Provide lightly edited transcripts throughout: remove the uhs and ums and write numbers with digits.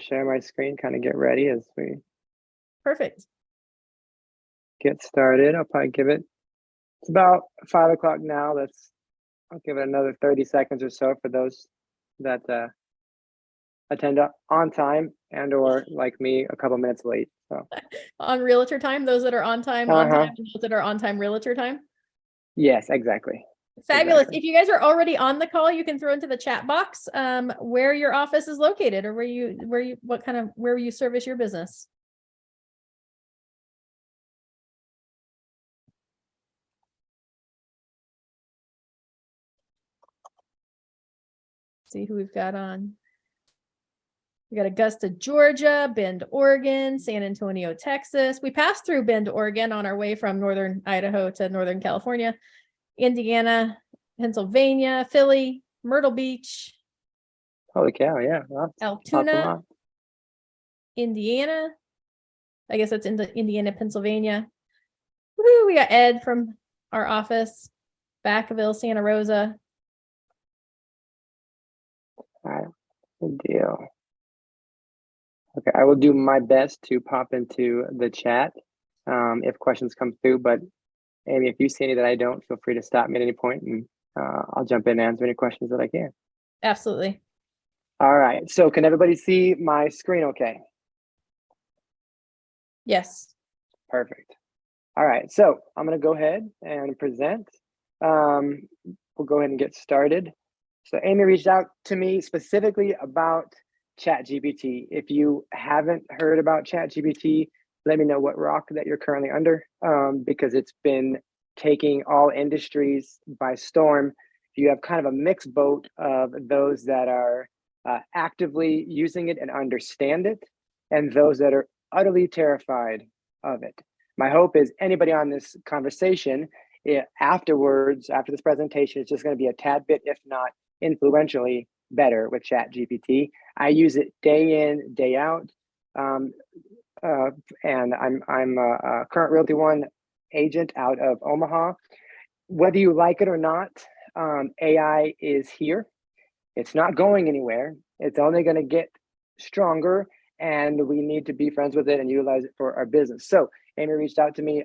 share my screen, kind of get ready as we Perfect. get started. I'll probably give it, it's about 5 o'clock now. I'll give it another 30 seconds or so for those that attend on time and or like me, a couple minutes late. So On Realtor time, those that are on time, and those that are on time Realtor time. Yes, exactly. Fabulous. Exactly. If you guys are already on the call, you can throw into the chat box where your office is located, or where you service your business. See who we've got on. We got Augusta, Georgia, Bend, Oregon, San Antonio, Texas. We passed through Bend, Oregon on our way from northern Idaho to northern California, Indiana, Pennsylvania, Philly, Myrtle Beach. Holy cow, yeah. Altoona, Indiana. I guess that's in Indiana, Pennsylvania. Woo, we got Ed from our office, Vacaville, Santa Rosa. All right, good deal. Okay, I will do my best to pop into the chat if questions come through, but Amy, if you see any that I don't, feel free to stop me at any point and I'll jump in and answer any questions that I can. Absolutely. All right, so can everybody see my screen okay? Yes. Perfect. All right, so I'm gonna go ahead and present. We'll go ahead and get started. So Amy reached out to me specifically about ChatGPT. If you haven't heard about ChatGPT, let me know what rock that you're currently under, because it's been taking all industries by storm. You have kind of a mixed boat of those that are actively using it and understand it, and those that are utterly terrified of it. My hope is anybody on this conversation afterwards, after this presentation, is just going to be a tad bit, if not influentially, better with ChatGPT. I use it day in, day out, and I'm a current Realty One agent out of Omaha. Whether you like it or not, AI is here. It's not going anywhere. It's only going to get stronger, and we need to be friends with it and utilize it for our business. So Amy reached out to me.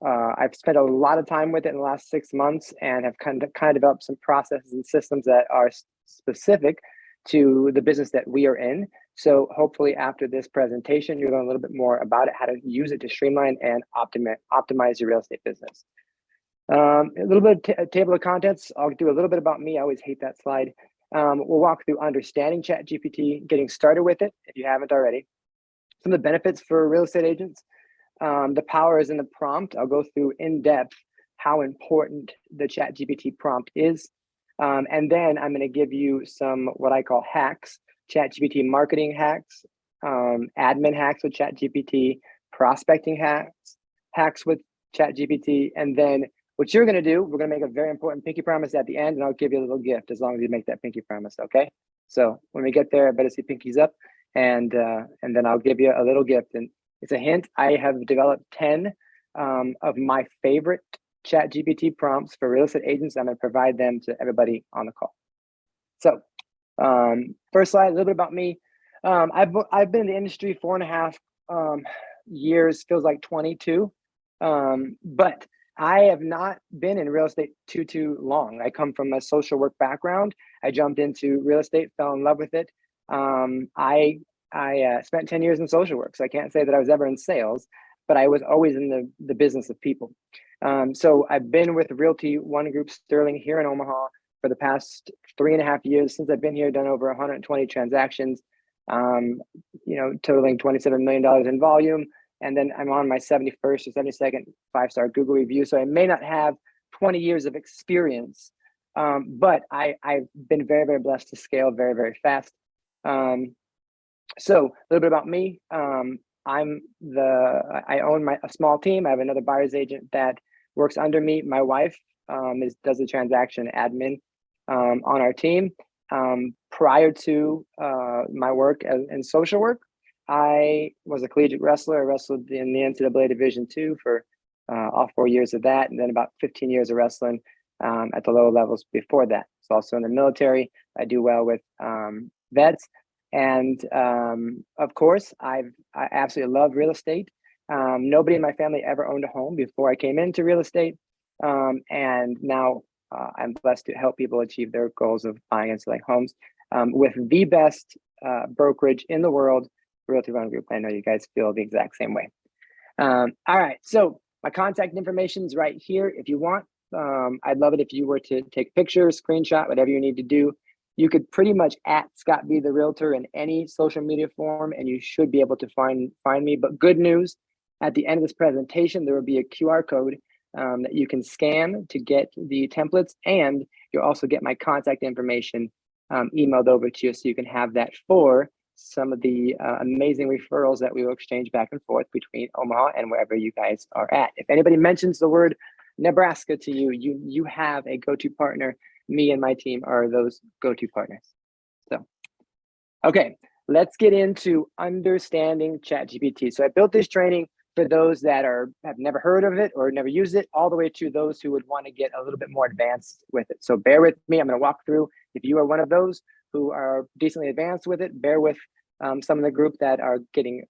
I've spent a lot of time with it in the last 6 months and have kind of developed some processes and systems that are specific to the business that we are in. So hopefully after this presentation, you'll learn a little bit more about it, how to use it to streamline and optimize your real estate business. A little bit of table of contents. I'll do a little bit about me. I always hate that slide. We'll walk through understanding ChatGPT, getting started with it if you haven't already. Some of the benefits for real estate agents. The power is in the prompt. I'll go through in depth how important the ChatGPT prompt is. And then I'm going to give you some what I call hacks, ChatGPT marketing hacks, admin hacks with ChatGPT, prospecting hacks with ChatGPT. And then what you're going to do, we're going to make a very important pinky promise at the end, and I'll give you a little gift as long as you make that pinky promise, okay? So when we get there, I better see pinkies up, and then I'll give you a little gift. And it's a hint. I have developed 10 of my favorite ChatGPT prompts for real estate agents. I'm going to provide them to everybody on the call. So first slide, a little bit about me. I've been in the industry 4.5 years, feels like 22, but I have not been in real estate too long. I come from a social work background. I jumped into real estate, fell in love with it. I spent 10 years in social work, so I can't say that I was ever in sales, but I was always in the business of people. So I've been with Realty One Group Sterling here in Omaha for the past 3.5 years. Since I've been here, done over 120 transactions, totaling $27 million in volume. And then I'm on my 71st or 72nd 5-star Google review. So I may not have 20 years of experience, but I've been very, very blessed to scale very, very fast. So a little bit about me. I own a small team. I have another buyer's agent that works under me. My wife does the transaction admin on our team. Prior to my work in social work, I was a collegiate wrestler. I wrestled in the NCAA Division II for all 4 years of that, and then about 15 years of wrestling at the lower levels before that. So also in the military, I do well with vets. And of course, I absolutely love real estate. Nobody in my family ever owned a home before I came into real estate. And now I'm blessed to help people achieve their goals of buying and selling homes with the best brokerage in the world, Realty Run Group. I know you guys feel the exact same way. All right, so my contact information is right here. If you want, I'd love it if you were to take pictures, screenshot, whatever you need to do. You could pretty much at Scott B the Realtor in any social media form, and you should be able to find me. But good news, at the end of this presentation, there will be a QR code that you can scan to get the templates, and you'll also get my contact information emailed over to you, so you can have that for some of the amazing referrals that we will exchange back and forth between Omaha and wherever you guys are at. If anybody mentions the word Nebraska to you, you have a go-to partner. Me and my team are those go-to partners. So, okay, let's get into understanding ChatGPT. So I built this training for those that have never heard of it or never used it, all the way to those who would want to get a little bit more advanced with it. So bear with me. I'm going to walk through. If you are one of those who are decently advanced with it, bear with some of the group that are getting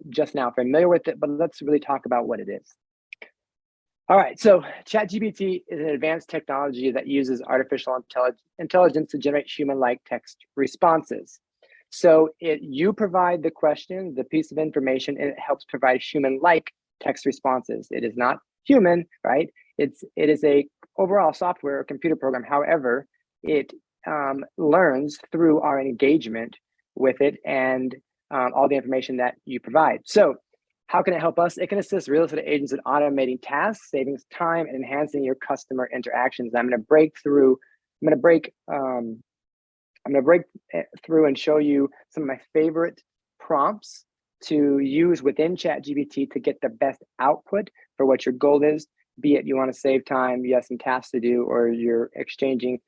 just now familiar with it, but let's really talk about what it is. All right, so ChatGPT is an advanced technology that uses artificial intelligence to generate human-like text responses. So you provide the question, the piece of information, and it helps provide human-like text responses. It is not human, right? It is a overall software or computer program. However, it learns through our engagement with it and all the information that you provide. So how can it help us? It can assist real estate agents in automating tasks, saving time, and enhancing your customer interactions. I'm going to break through and show you some of my favorite prompts to use within ChatGPT to get the best output for what your goal is, be it you want to save time, you have some tasks to do, or you're exchanging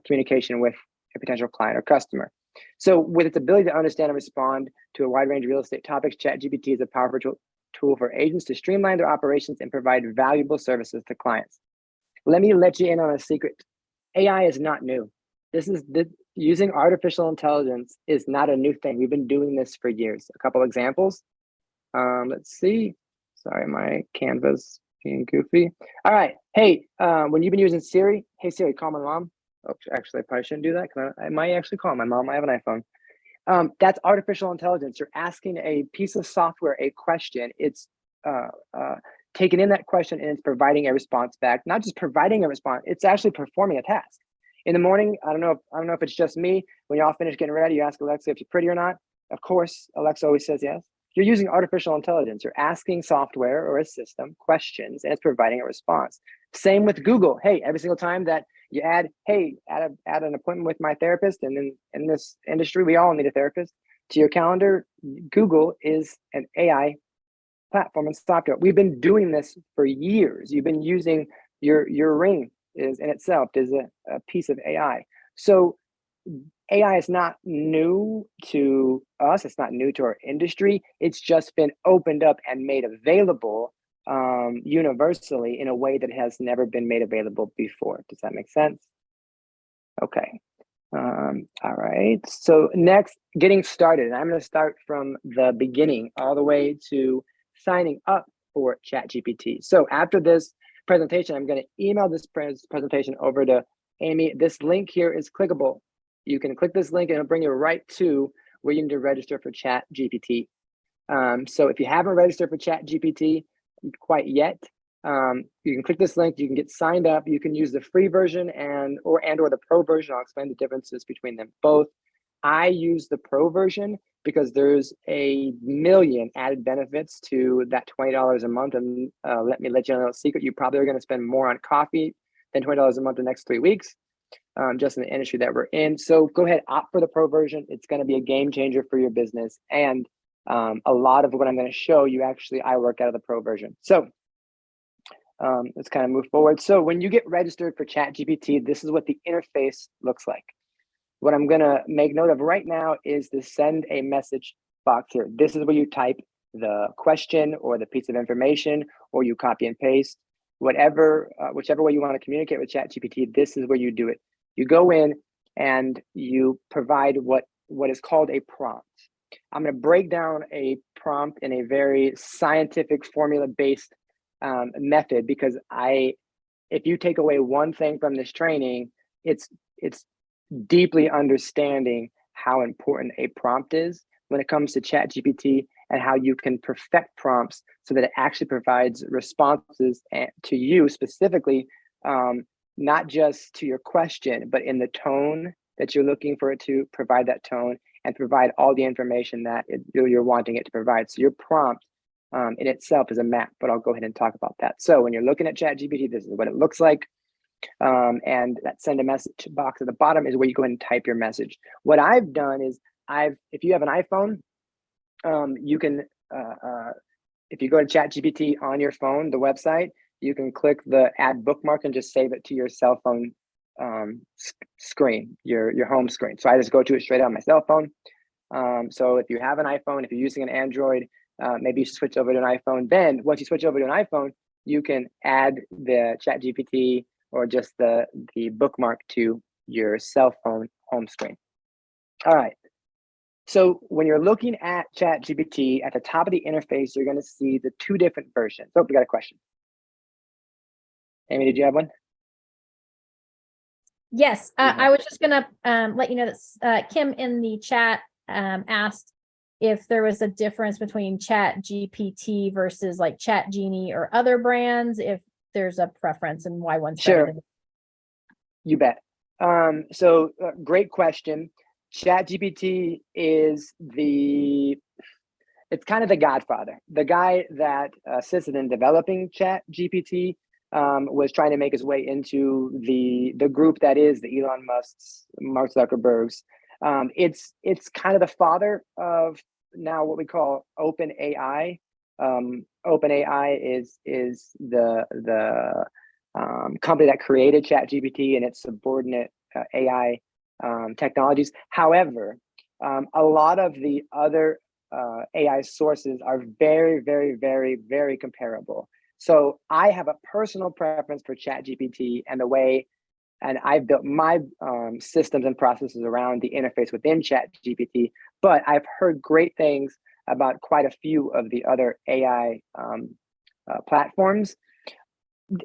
communication with a potential client or customer. So with its ability to understand and respond to a wide range of real estate topics, ChatGPT is a powerful tool for agents to streamline their operations and provide valuable services to clients. Let me let you in on a secret. AI is not new. Using artificial intelligence is not a new thing. We've been doing this for years. A couple examples. Let's see. Sorry, my Canva's being goofy. All right. Hey, when you've been using Siri, hey Siri, call my mom. Oh, actually, I probably shouldn't do that because I might actually call my mom. I have an iPhone. That's artificial intelligence. You're asking a piece of software a question. It's taking in that question and it's providing a response back. Not just providing a response, it's actually performing a task. In the morning, I don't know if it's just me. When you all finish getting ready, you ask Alexa if you're pretty or not. Of course, Alexa always says yes. You're using artificial intelligence. You're asking software or a system questions and it's providing a response. Same with Google. Hey, every single time that you add an appointment with my therapist, and in this industry, we all need a therapist, to your calendar, Google is an AI platform and software. We've been doing this for years. You've been using your Ring is in itself is a piece of AI. So AI is not new to us. It's not new to our industry. It's just been opened up and made available universally in a way that has never been made available before. Does that make sense? Okay. All right. So next, getting started. And I'm going to start from the beginning all the way to signing up for ChatGPT. So after this presentation, I'm going to email this presentation over to Amy. This link here is clickable. You can click this link and it'll bring you right to where you need to register for ChatGPT. So if you haven't registered for ChatGPT quite yet, you can click this link, you can get signed up, you can use the free version and or the pro version. I'll explain the differences between them both. I use the pro version because there's a million added benefits to that $20 a month. And let me let you know a secret, you probably are going to spend more on coffee than $20 a month the next 3 weeks, just in the industry that we're in. So go ahead, opt for the pro version. It's going to be a game changer for your business. And a lot of what I'm going to show you, actually, I work out of the pro version. So let's kind of move forward. So when you get registered for ChatGPT, this is what the interface looks like. What I'm going to make note of right now is the send a message box here. This is where you type the question or the piece of information, or you copy and paste, whichever way you want to communicate with ChatGPT. This is where you do it. You go in and you provide what what is called a prompt. I'm going to break down a prompt in a very scientific formula-based method, because if you take away one thing from this training, it's deeply understanding how important a prompt is when it comes to ChatGPT, and how you can perfect prompts so that it actually provides responses to you specifically, not just to your question, but in the tone that you're looking for it to provide, that tone, and provide all the information that you're wanting it to provide. So your prompt in itself is a map, but I'll go ahead and talk about that. So when you're looking at ChatGPT, this is what it looks like. And that send a message box at the bottom is where you go ahead and type your message. What I've done is if you have an iPhone, you can, if you go to ChatGPT on your phone, the website, you can click the add bookmark and just save it to your cell phone screen, your home screen. So I just go to it straight on my cell phone. So if you have an iPhone, if you're using an Android, maybe you should switch over to an iPhone. Then once you switch over to an iPhone, you can add the ChatGPT or just the bookmark to your cell phone home screen. All right. So when you're looking at ChatGPT, at the top of the interface, you're going to see the two different versions. Oh, we got a question. Amy, did you have one? Yes, I was just gonna let you know that Kim in the chat asked if there was a difference between ChatGPT versus like ChatGenie or other brands, if there's a preference and why one's better than. You bet. So great question. ChatGPT is it's kind of the godfather. The guy that assisted in developing ChatGPT was trying to make his way into the group that is the Elon Musk's, Mark Zuckerberg's. It's kind of the father of now what we call OpenAI. OpenAI is the company that created ChatGPT and its subordinate AI technologies. However, a lot of the other AI sources are very, very, very, very comparable. So I have a personal preference for ChatGPT and the way, and I've built my systems and processes around the interface within ChatGPT, but I've heard great things about quite a few of the other AI platforms.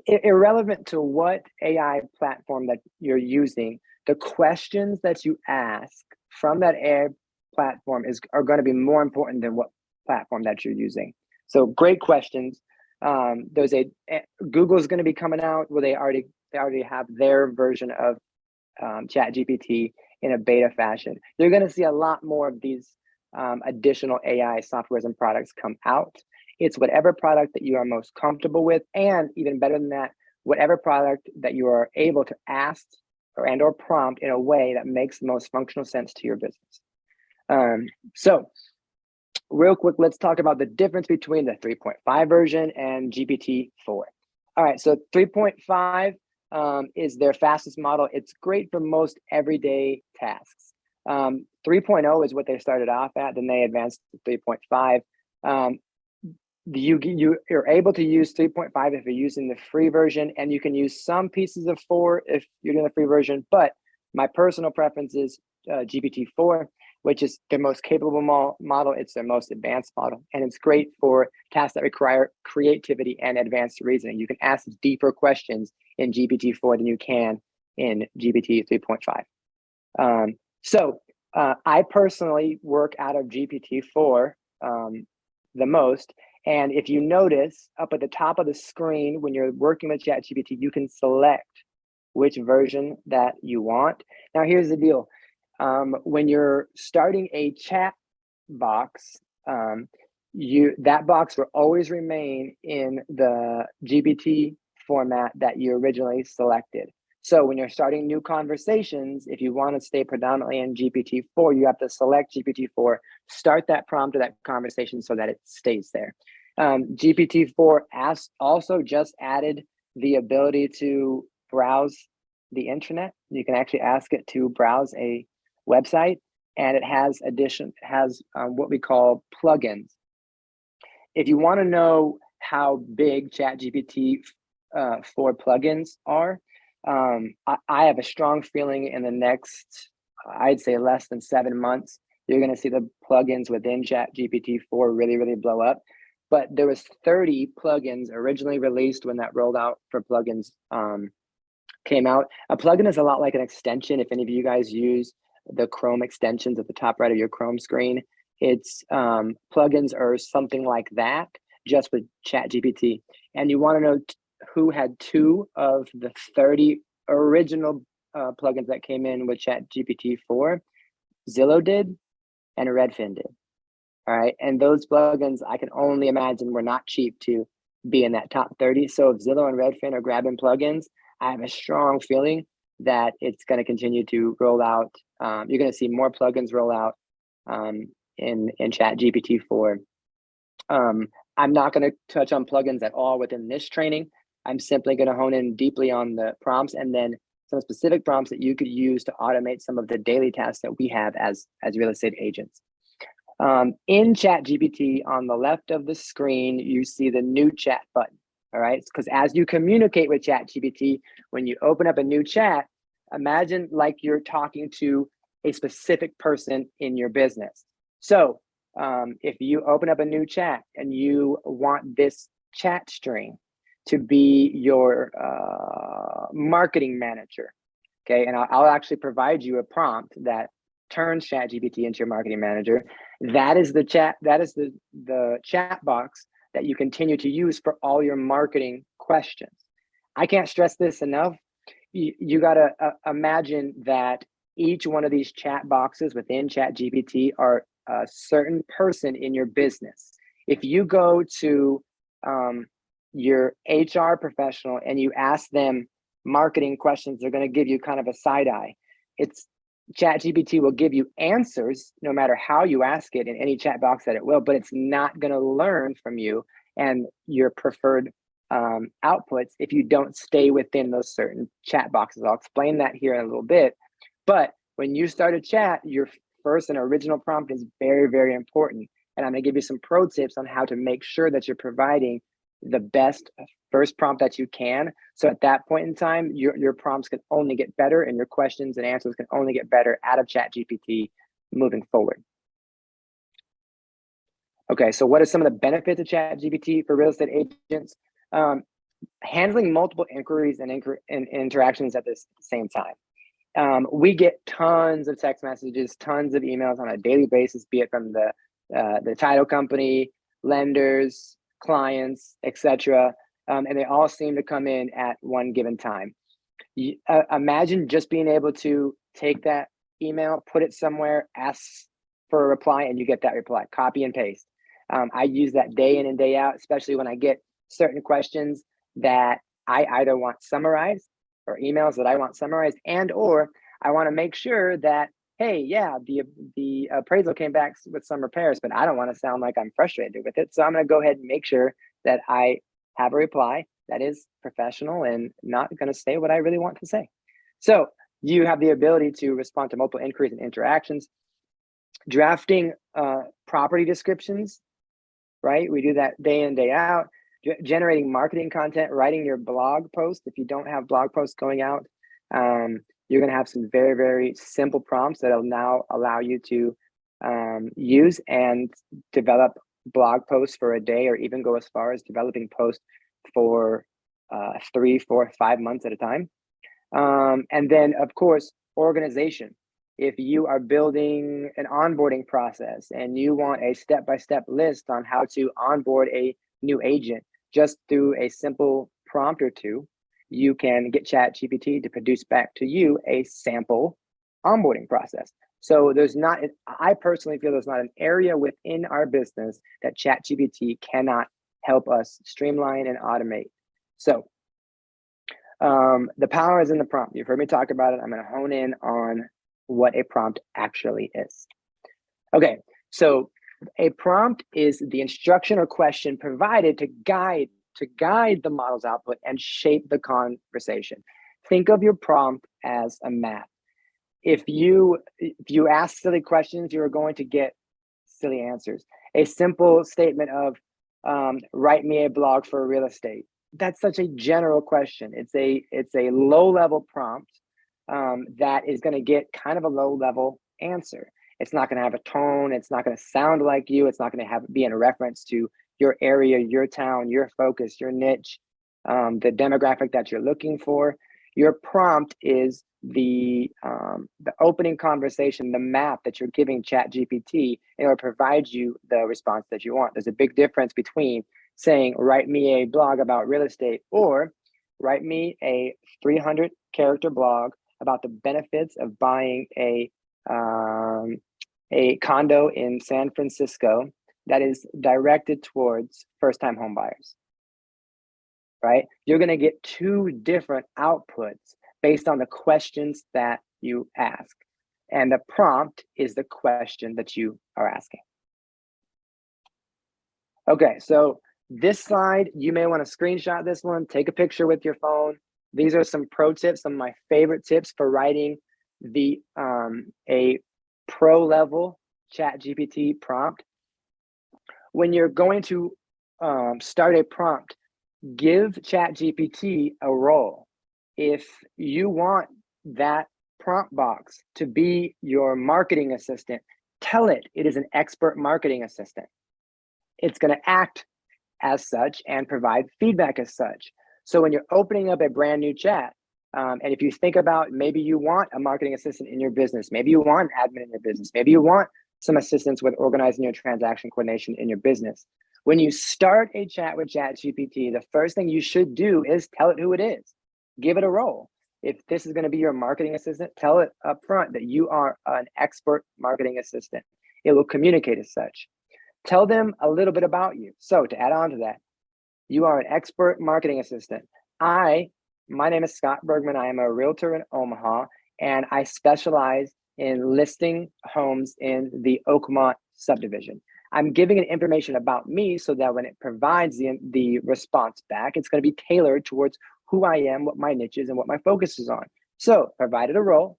Irrelevant to what AI platform that you're using, the questions that you ask from that AI platform are going to be more important than what platform that you're using. So great questions. There's Google's going to be coming out. Well, they already have their version of ChatGPT in a beta fashion. You're going to see a lot more of these additional AI softwares and products come out. It's whatever product that you are most comfortable with, and even better than that, whatever product that you are able to ask or prompt in a way that makes the most functional sense to your business. So real quick, let's talk about the difference between the 3.5 version and GPT-4. All right, so 3.5 is their fastest model. It's great for most everyday tasks. 3.0 is what they started off at, then they advanced to 3.5. You're able to use 3.5 if you're using the free version, and you can use some pieces of 4 if you're doing the free version, but my personal preference is GPT-4, which is their most capable model. It's their most advanced model, and it's great for tasks that require creativity and advanced reasoning. You can ask deeper questions in GPT-4 than you can in GPT 3.5. So I personally work out of GPT-4 the most. And if you notice up at the top of the screen, when you're working with ChatGPT, you can select which version that you want. Now, here's the deal. When you're starting a chat box, that box will always remain in the GPT format that you originally selected. So when you're starting new conversations, if you want to stay predominantly in GPT-4, you have to select GPT-4, start that prompt or that conversation so that it stays there. GPT-4 also just added the ability to browse the internet. You can actually ask it to browse a website, and it has what we call plugins. If you want to know how big ChatGPT 4 plugins are, I have a strong feeling in the next I'd say less than 7 months, you're going to see the plugins within ChatGPT 4 really, really blow up. But there was 30 plugins originally released when that rolled out for plugins came out. A plugin is a lot like an extension. If any of you guys use the Chrome extensions at the top right of your Chrome screen, it's plugins or something like that, just with ChatGPT. And you want to know who had 2 of the 30 original plugins that came in with ChatGPT 4? Zillow did, and Redfin did. All right, and those plugins, I can only imagine, were not cheap to be in that top 30. So if Zillow and Redfin are grabbing plugins, I have a strong feeling that it's going to continue to roll out. You're going to see more plugins roll out in ChatGPT 4. I'm not going to touch on plugins at all within this training. I'm simply going to hone in deeply on the prompts and then some specific prompts that you could use to automate some of the daily tasks that we have as real estate agents. In ChatGPT, on the left of the screen, you see the new chat button. All right, because as you communicate with ChatGPT, when you open up a new chat, imagine like you're talking to a specific person in your business. So if you open up a new chat and you want this chat string to be your marketing manager, okay, and I'll actually provide you a prompt that turns ChatGPT into your marketing manager. That is the chat. That is the chat box that you continue to use for all your marketing questions. I can't stress this enough. You got to imagine that each one of these chat boxes within ChatGPT are a certain person in your business. If you go to your HR professional and you ask them marketing questions, they're going to give you kind of a side eye. ChatGPT will give you answers no matter how you ask it in any chat box that it will, but it's not going to learn from you and your preferred outputs if you don't stay within those certain chat boxes. I'll explain that here in a little bit. But when you start a chat, your first and original prompt is very, very important. And I'm going to give you some pro tips on how to make sure that you're providing the best first prompt that you can. So at that point in time, your prompts can only get better and your questions and answers can only get better out of ChatGPT moving forward. Okay, so what are some of the benefits of ChatGPT for real estate agents? Handling multiple inquiries and interactions at the same time. We get tons of text messages, tons of emails on a daily basis, be it from the title company, lenders, clients, etc. And they all seem to come in at one given time. Imagine just being able to take that email, put it somewhere, ask for a reply, and you get that reply, copy and paste. I use that day in and day out, especially when I get certain questions that I either want summarized or emails that I want summarized, and or I want to make sure that, hey, yeah, the appraisal came back with some repairs, but I don't want to sound like I'm frustrated with it. So I'm going to go ahead and make sure that I have a reply that is professional and not going to say what I really want to say. So you have the ability to respond to multiple inquiries and interactions. Drafting property descriptions, right? We do that day in, day out. Generating marketing content, writing your blog post. If you don't have blog posts going out, you're going to have some very, very simple prompts that'll now allow you to use and develop blog posts for a day, or even go as far as developing posts for 3, 4, 5 months at a time. And then, of course, organization. If you are building an onboarding process and you want a step-by-step list on how to onboard a new agent, just through a simple prompt or two, you can get ChatGPT to produce back to you a sample onboarding process. So I personally feel there's not an area within our business that ChatGPT cannot help us streamline and automate. So the power is in the prompt. You've heard me talk about it. I'm going to hone in on what a prompt actually is. Okay, so a prompt is the instruction or question provided to guide the model's output and shape the conversation. Think of your prompt as a map. If you ask silly questions, you are going to get silly answers. A simple statement of write me a blog for real estate. That's such a general question. It's a low-level prompt that is going to get kind of a low level answer. It's not going to have a tone. It's not going to sound like you. It's not going to be in reference to your area, your town, your focus, your niche, the demographic that you're looking for. Your prompt is the opening conversation, the map that you're giving ChatGPT in order to provide you the response that you want. There's a big difference between saying, write me a blog about real estate, or write me a 300 character blog about the benefits of buying a condo in San Francisco that is directed towards first-time home buyers, right? You're going to get two different outputs based on the questions that you ask. And the prompt is the question that you are asking. Okay, so this slide, you may want to screenshot this one, take a picture with your phone. These are some pro tips, some of my favorite tips for writing a pro level ChatGPT prompt. When you're going to start a prompt, give ChatGPT a role. If you want that prompt box to be your marketing assistant, tell it it is an expert marketing assistant. It's going to act as such and provide feedback as such. So when you're opening up a brand new chat, and if you think about maybe you want a marketing assistant in your business, maybe you want an admin in your business, maybe you want some assistance with organizing your transaction coordination in your business. When you start a chat with ChatGPT, the first thing you should do is tell it who it is. Give it a role. If this is going to be your marketing assistant, tell it up front that you are an expert marketing assistant. It will communicate as such. Tell them a little bit about you. So to add on to that, you are an expert marketing assistant. My name is Scott Bregmann. I am a realtor in Omaha, and I specialize in listing homes in the Oakmont subdivision. I'm giving it information about me so that when it provides the response back, it's going to be tailored towards who I am, what my niche is, and what my focus is on. So provide it a role,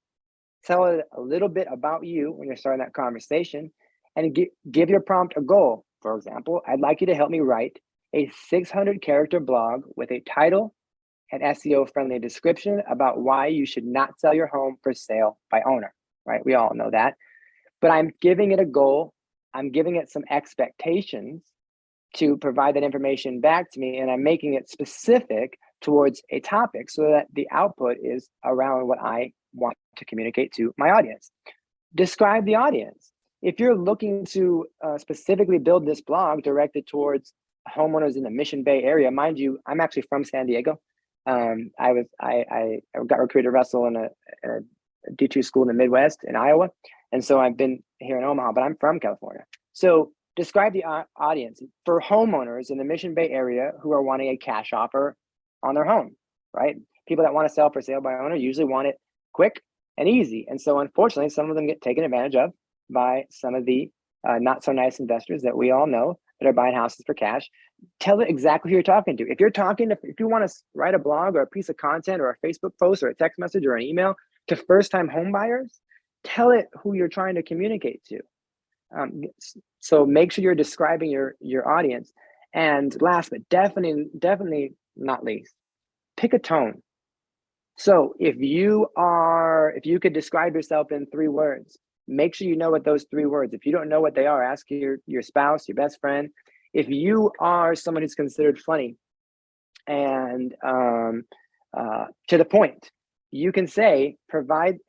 tell it a little bit about you when you're starting that conversation, and give your prompt a goal. For example, I'd like you to help me write a 600 character blog with a title and SEO friendly description about why you should not sell your home for sale by owner, right? We all know that, but I'm giving it a goal. I'm giving it some expectations to provide that information back to me, and I'm making it specific towards a topic so that the output is around what I want to communicate to my audience. Describe the audience. If you're looking to specifically build this blog directed towards homeowners in the Mission Bay area, mind you, I'm actually from San Diego. I got recruited to wrestle in a D2 school in the Midwest in Iowa. And so I've been here in Omaha, but I'm from California. So describe the audience for homeowners in the Mission Bay area who are wanting a cash offer on their home, right? People that want to sell for sale by owner usually want it quick and easy. And so unfortunately, some of them get taken advantage of by some of the not so nice investors that we all know that are buying houses for cash. Tell it exactly who you're talking to. If you want to write a blog or a piece of content or a Facebook post or a text message or an email to first-time home buyers, tell it who you're trying to communicate to. So make sure you're describing your audience. And last, but definitely not least, pick a tone. So if you could describe yourself in 3 words, make sure you know what those 3 words. If you don't know what they are, ask your spouse, your best friend. If you are someone who's considered funny and to the point, you can say provide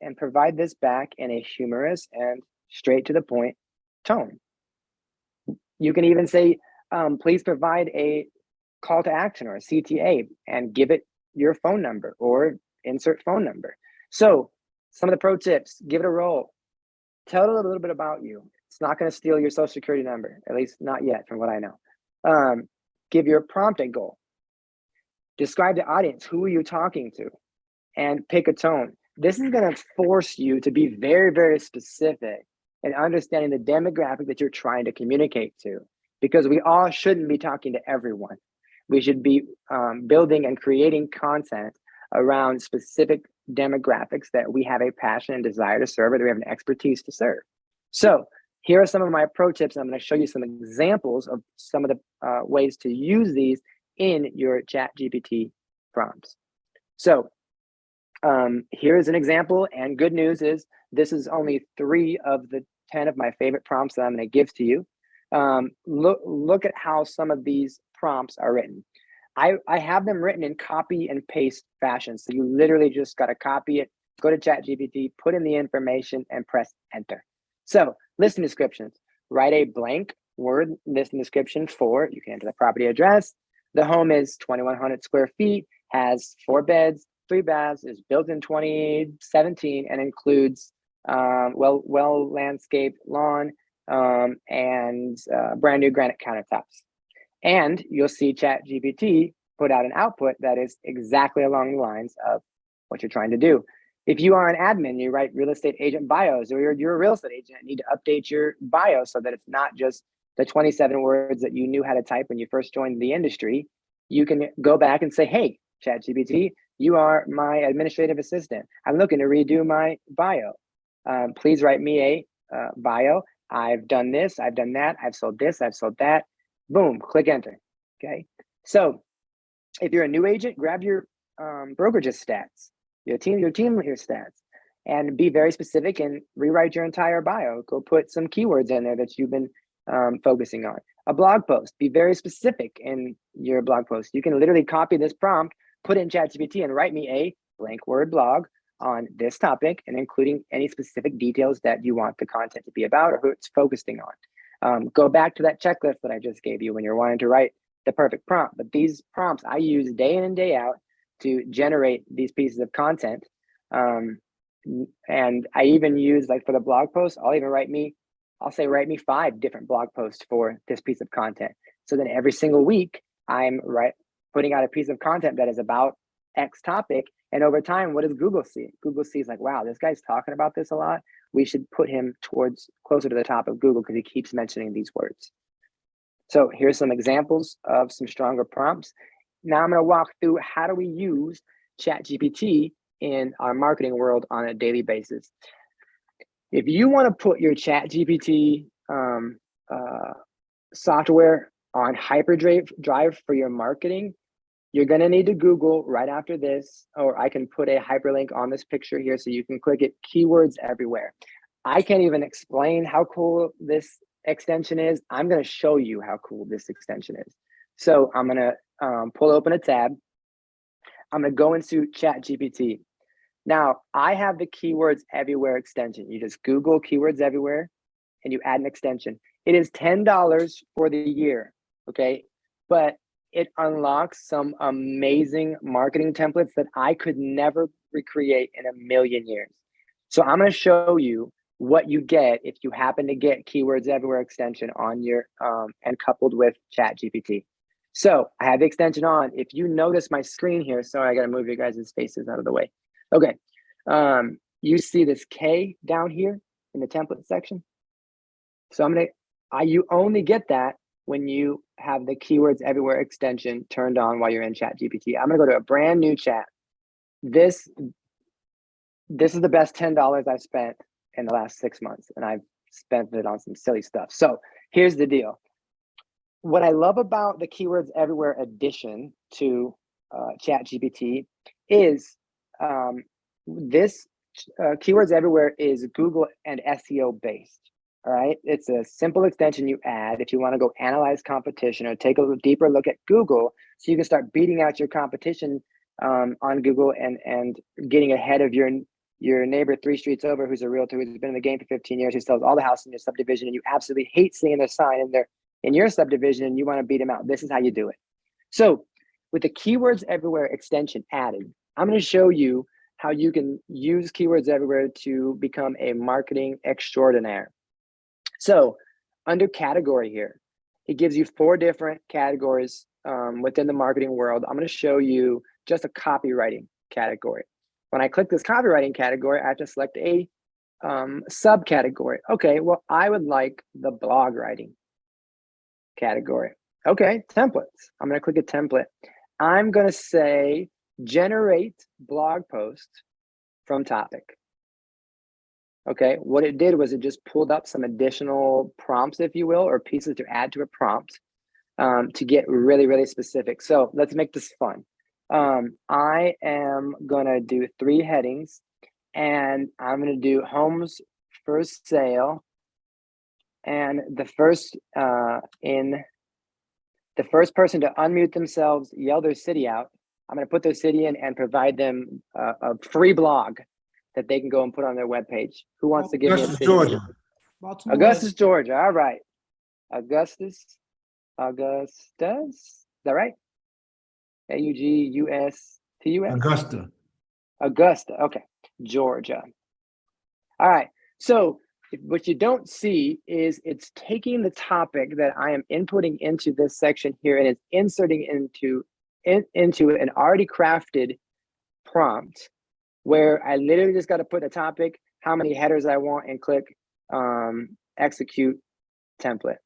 this back in a humorous and straight to the point tone. You can even say, please provide a call to action or a CTA and give it your phone number or insert phone number. So some of the pro tips: give it a role. Tell it a little bit about you. It's not going to steal your social security number, at least not yet from what I know. Give your prompt a goal. Describe the audience. Who are you talking to? And pick a tone. This is going to force you to be very, very specific in understanding the demographic that you're trying to communicate to, because we all shouldn't be talking to everyone. We should be building and creating content around specific demographics that we have a passion and desire to serve, or that we have an expertise to serve. So here are some of my pro tips. I'm going to show you some examples of some of the ways to use these in your ChatGPT prompts. So Here's an example, and good news is this is only 3 of the 10 of my favorite prompts that I'm going to give to you. Look at how some of these prompts are written. I have them written in copy and paste fashion. So you literally just got to copy it, go to ChatGPT, put in the information, and press enter. So listing descriptions, write a blank word listing description for, you can enter the property address. The home is 2,100 square feet, has 4 beds, 3 baths, is built in 2017, and includes well landscaped lawn and brand new granite countertops. And you'll see ChatGPT put out an output that is exactly along the lines of what you're trying to do. If you are an admin, you write real estate agent bios, or you're a real estate agent and need to update your bio so that it's not just the 27 words that you knew how to type when you first joined the industry, you can go back and say, hey, ChatGPT, you are my administrative assistant. I'm looking to redo my bio. Please write me a bio. I've done this, I've done that, I've sold this, I've sold that. Boom, click enter. Okay. So if you're a new agent, grab your brokerage's stats, your team leader stats, and be very specific and rewrite your entire bio. Go put some keywords in there that you've been focusing on. A blog post, be very specific in your blog post. You can literally copy this prompt, put it in ChatGPT, and write me a blank word blog on this topic, and including any specific details that you want the content to be about or who it's focusing on. Go back to that checklist that I just gave you when you're wanting to write the perfect prompt. But these prompts I use day in and day out to generate these pieces of content. And I even use, like for the blog post, I'll say write me 5 different blog posts for this piece of content. So then every single week I'm putting out a piece of content that is about X topic. And over time, what does Google see? Google sees like, wow, this guy's talking about this a lot. We should put him closer to the top of Google because he keeps mentioning these words. So here's some examples of some stronger prompts. Now I'm going to walk through how do we use ChatGPT in our marketing world on a daily basis. If you want to put your ChatGPT software on hyperdrive for your marketing, you're going to need to Google right after this, or I can put a hyperlink on this picture here so you can click it, keywords everywhere. I can't even explain how cool this extension is. I'm going to show you how cool this extension is. So I'm going to pull open a tab. I'm going to go into ChatGPT. Now, I have the keywords everywhere extension. You just Google keywords everywhere and you add an extension. It is $10 for the year, okay? But it unlocks some amazing marketing templates that I could never recreate in a million years. So I'm going to show you what you get if you happen to get keywords everywhere extension on your and coupled with ChatGPT. So I have the extension on. If you notice my screen here, sorry, I got to move your guys' faces out of the way. Okay. You see this K down here in the template section. So you only get that when you have the keywords everywhere extension turned on while you're in ChatGPT. I'm gonna go to a brand new chat. This is the best $10 I've spent in the last 6 months, and I've spent it on some silly stuff. So here's the deal. What I love about the keywords everywhere addition to ChatGPT is this keywords everywhere is Google and SEO based. All right, it's a simple extension you add if you want to go analyze competition or take a deeper look at Google, so you can start beating out your competition on Google and getting ahead of your neighbor 3 streets over who's a realtor who's been in the game for 15 years, who sells all the houses in your subdivision, and you absolutely hate seeing their sign in your subdivision, and you want to beat them out. This is how you do it. So with the keywords everywhere extension added, I'm going to show you how you can use keywords everywhere to become a marketing extraordinaire. So under category here, it gives you 4 different categories within the marketing world. I'm going to show you just a copywriting category. When I click this copywriting category, I have to select a subcategory. Okay, well, I would like the blog writing category. Okay, templates. I'm going to click a template. I'm going to say generate blog post from topic. Okay, what it did was it just pulled up some additional prompts, if you will, or pieces to add to a prompt to get really, really specific. So let's make this fun. I am gonna do 3 headings, and I'm gonna do homes for sale. And the first person to unmute themselves, yell their city out. I'm gonna put their city in and provide them a free blog that they can go and put on their webpage. Who wants to give me a Augustus, city? Georgia. Baltimore. Augustus, Georgia. All right. Augustus. Is that right? Augustus. Augusta. Augusta. Okay. Georgia. All right. So what you don't see is it's taking the topic that I am inputting into this section here and it's inserting into an already crafted prompt where I literally just got to put a topic, how many headers I want, and click execute template.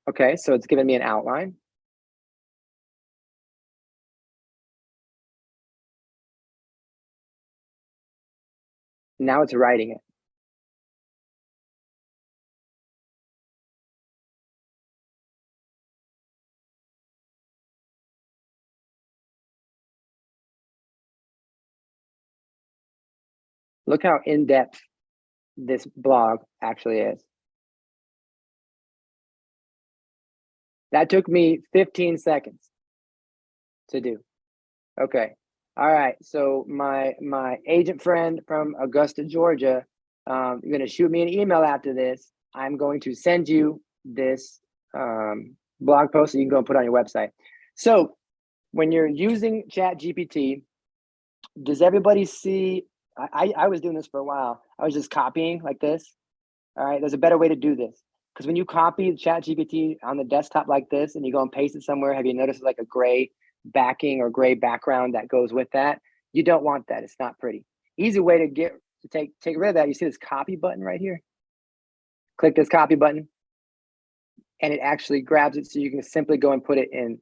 Okay, so it's giving me an outline. Now it's writing it. Look how in-depth this blog actually is. That took me 15 seconds to do. Okay. All right. So my agent friend from Augusta, Georgia, you're going to shoot me an email after this. I'm going to send you this blog post that you can go and put on your website. So when you're using ChatGPT, does everybody see? I was doing this for a while. I was just copying like this. All right. There's a better way to do this. Because when you copy ChatGPT on the desktop like this and you go and paste it somewhere, have you noticed like a gray backing or gray background that goes with that? You don't want that. It's not pretty. Easy way to take rid of that. You see this copy button right here? Click this copy button and it actually grabs it so you can simply go and put it in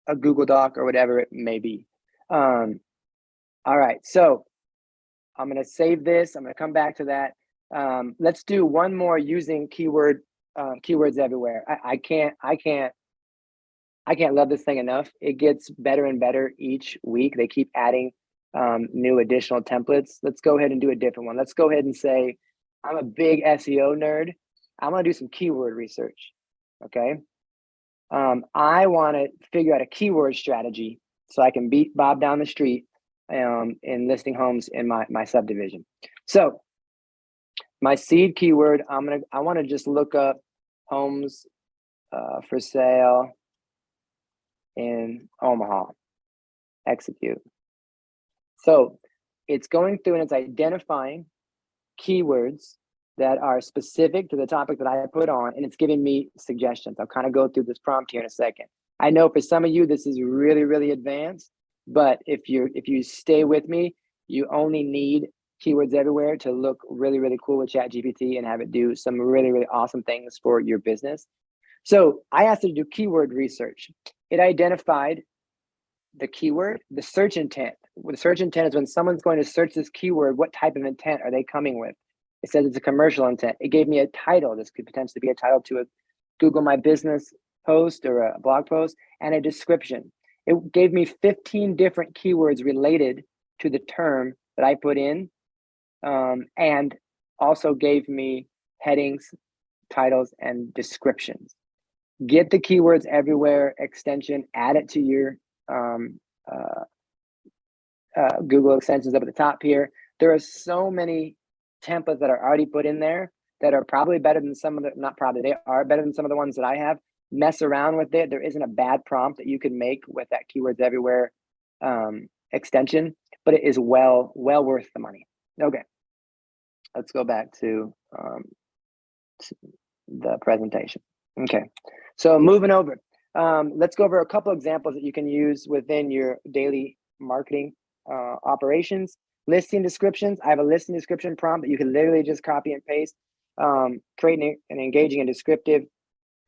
a Google Doc or whatever it may be. All right, so I'm going to save this. I'm going to come back to that. Let's do one more using keywords everywhere. I can't love this thing enough. It gets better and better each week. They keep adding new additional templates. Let's go ahead and do a different one. Let's go ahead and say, I'm a big SEO nerd. I'm gonna do some keyword research, okay? I wanna figure out a keyword strategy so I can beat Bob down the street in listing homes in my subdivision. So my seed keyword, I wanna just look up homes for sale in Omaha. Execute. So it's going through and it's identifying keywords that are specific to the topic that I put on, and it's giving me suggestions. I'll kind of go through this prompt here in a second. I know for some of you this is really, really advanced, but if you stay with me, you only need keywords everywhere to look really, really cool with ChatGPT and have it do some really, really awesome things for your business. So I asked it to do keyword research. It identified the keyword, the search intent. The search intent is when someone's going to search this keyword, what type of intent are they coming with? It says it's a commercial intent. It gave me a title. This could potentially be a title to a Google My Business post or a blog post, and a description. It gave me 15 different keywords related to the term that I put in, and also gave me headings, titles, and descriptions. Get the keywords everywhere extension, add it to your Google extensions up at the top here. There are so many templates that are already put in there that are probably better than some of the, not probably, they are better than some of the ones that I have. Mess around with it. There isn't a bad prompt that you can make with that keywords everywhere extension, but it is well worth the money. Okay, let's go back to the presentation. Okay, so moving over, let's go over a couple examples that you can use within your daily marketing operations. Listing descriptions. I have a listing description prompt that you can literally just copy and paste. Creating an engaging and descriptive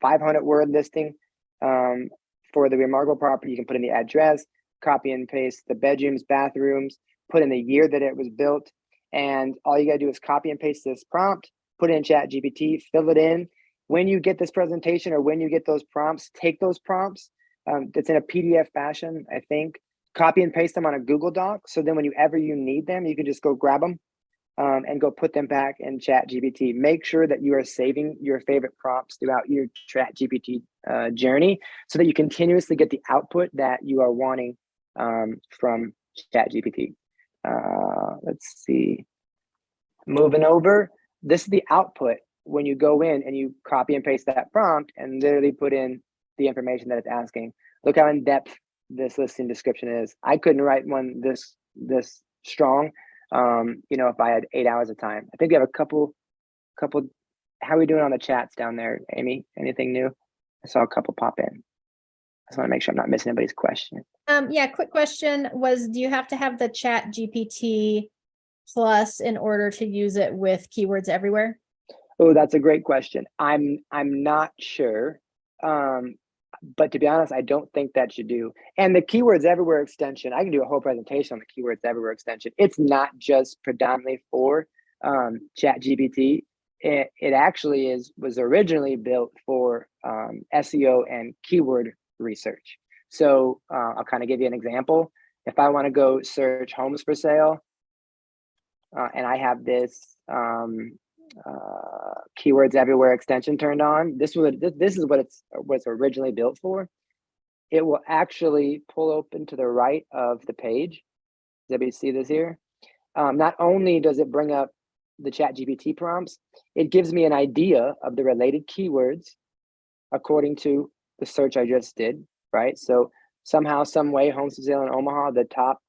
500-word listing for the remarkable property. You can put in the address, copy and paste the bedrooms, bathrooms, put in the year that it was built, and all you gotta do is copy and paste this prompt, put it in ChatGPT, fill it in. When you get this presentation or when you get those prompts, take those prompts, It's in a PDF fashion, I think. Copy and paste them on a Google Doc. So then whenever you need them, you can just go grab them and go put them back in ChatGPT. Make sure that you are saving your favorite prompts throughout your ChatGPT journey so that you continuously get the output that you are wanting from ChatGPT. Let's see. Moving over, this is the output when you go in and you copy and paste that prompt and literally put in the information that it's asking. Look how in depth this listing description is. I couldn't write one this strong, if I had 8 hours of time. I think we have a couple. How are we doing on the chats down there, Amy? Anything new? I saw a couple pop in. I just want to make sure I'm not missing anybody's question. Yeah, quick question was, do you have to have the ChatGPT Plus in order to use it with keywords everywhere? Oh, that's a great question. I'm not sure. But to be honest, I don't think that you do. And the Keywords Everywhere extension, I can do a whole presentation on the Keywords Everywhere extension. It's not just predominantly for ChatGPT. It actually was originally built for SEO and keyword research. So I'll kind of give you an example. If I want to go search homes for sale, and I have this Keywords Everywhere extension turned on, this is what it's originally built for. It will actually pull open to the right of the page. Does everybody see this here? Not only does it bring up the ChatGPT prompts, it gives me an idea of the related keywords according to the search I just did, right? So somehow, some way, homes for sale in Omaha, the top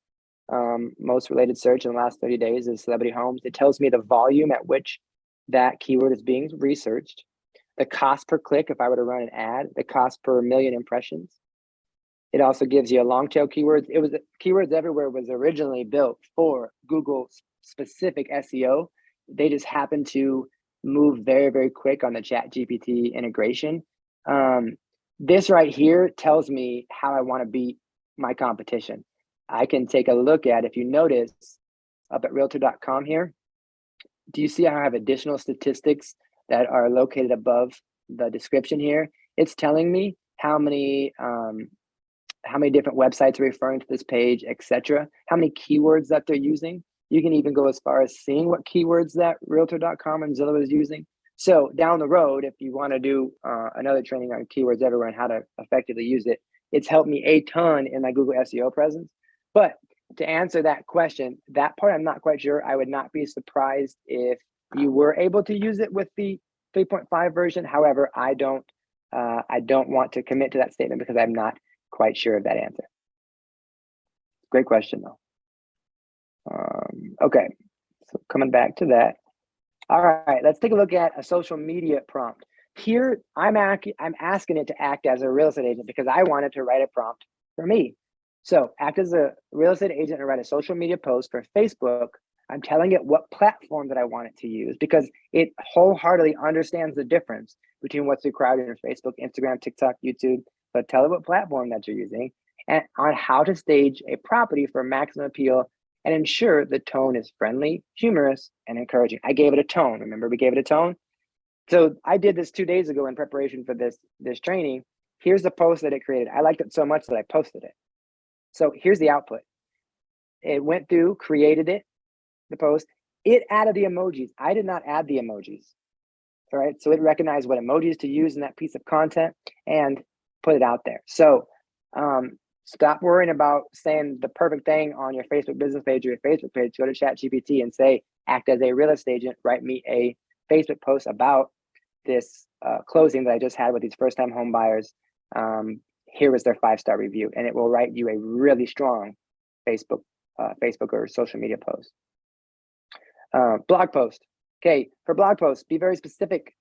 most related search in the last 30 days is celebrity homes. It tells me the volume at which that keyword is being researched, the cost per click if I were to run an ad, the cost per million impressions. It also gives you a long tail keywords. Keywords Everywhere was originally built for Google specific SEO. They just happened to move very, very quick on the ChatGPT integration. This right here tells me how I want to beat my competition. I can take a look at, if you notice up at realtor.com here, do you see how I have additional statistics that are located above the description here? It's telling me how many different websites are referring to this page, etc. How many keywords that they're using. You can even go as far as seeing what keywords that realtor.com and Zillow is using. So down the road, if you want to do another training on Keywords Everywhere and how to effectively use it, it's helped me a ton in my Google SEO presence. But to answer that question, that part I'm not quite sure. I would not be surprised if you were able to use it with the 3.5 version. However, I don't want to commit to that statement because I'm not quite sure of that answer. Great question though. Okay, so coming back to that. All right, let's take a look at a social media prompt. Here, I'm asking it to act as a real estate agent because I wanted to write a prompt for me. So act as a real estate agent and write a social media post for Facebook. I'm telling it what platform that I want it to use because it wholeheartedly understands the difference between what's required in Facebook, Instagram, TikTok, YouTube. But tell it what platform that you're using and on how to stage a property for maximum appeal and ensure the tone is friendly, humorous, and encouraging. I gave it a tone. Remember, we gave it a tone? So I did this 2 days ago in preparation for this training. Here's the post that it created. I liked it so much that I posted it. So here's the output. It went through, created it, the post. It added the emojis. I did not add the emojis. All right. So it recognized what emojis to use in that piece of content and put it out there. So stop worrying about saying the perfect thing on your Facebook business page or your Facebook page. Go to ChatGPT and say, act as a real estate agent, write me a Facebook post about this closing that I just had with these first-time home buyers. Here was their 5-star review, and it will write you a really strong Facebook or social media post. Blog post. Okay, for blog posts, be very specific.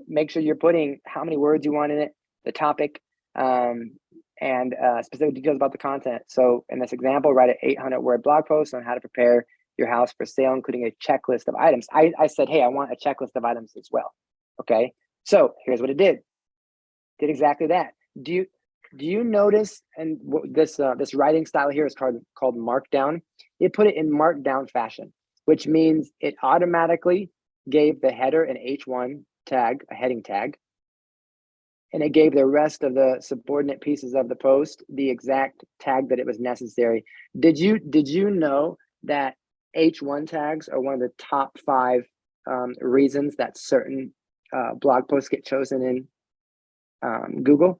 Make sure you're putting how many words you want in it, the topic, and specific details about the content. So in this example, write an 800-word blog post on how to prepare your house for sale, including a checklist of items. I said, hey, I want a checklist of items as well. Okay, so here's what it did. Did exactly that. Do you notice, and this writing style here is called Markdown. It put it in Markdown fashion, which means it automatically gave the header an H1 tag, a heading tag. and it gave the rest of the subordinate pieces of the post the exact tag that it was necessary. Did you know that H1 tags are one of the top 5 reasons that certain blog posts get chosen in Google?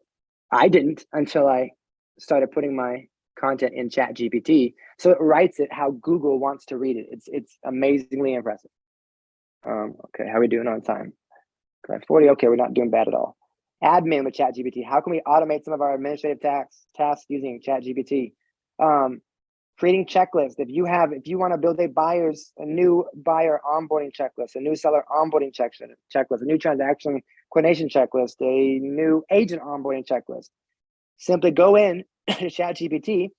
I didn't until I started putting my content in ChatGPT. So it writes it how Google wants to read it. It's amazingly impressive. Okay, how are we doing on time? 40. Okay, we're not doing bad at all. Admin with ChatGPT. How can we automate some of our administrative tasks using ChatGPT? Creating checklists. If you want to build a new buyer onboarding checklist, a new seller onboarding checklist, a new transaction coordination checklist, a new agent onboarding checklist, simply go in to ChatGPT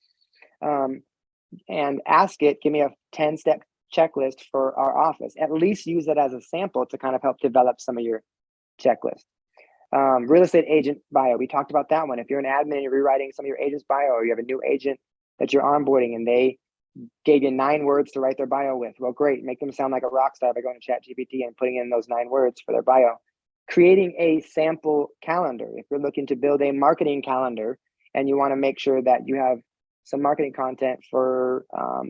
and ask it, give me a 10-step checklist for our office. At least use it as a sample to kind of help develop some of your checklist. Real estate agent bio. We talked about that one. If you're an admin and you're rewriting some of your agent's bio, or you have a new agent that you're onboarding and they gave you 9 words to write their bio with, well, great. Make them sound like a rock star by going to ChatGPT and putting in those 9 words for their bio. Creating a sample calendar. If you're looking to build a marketing calendar and you want to make sure that you have some marketing content for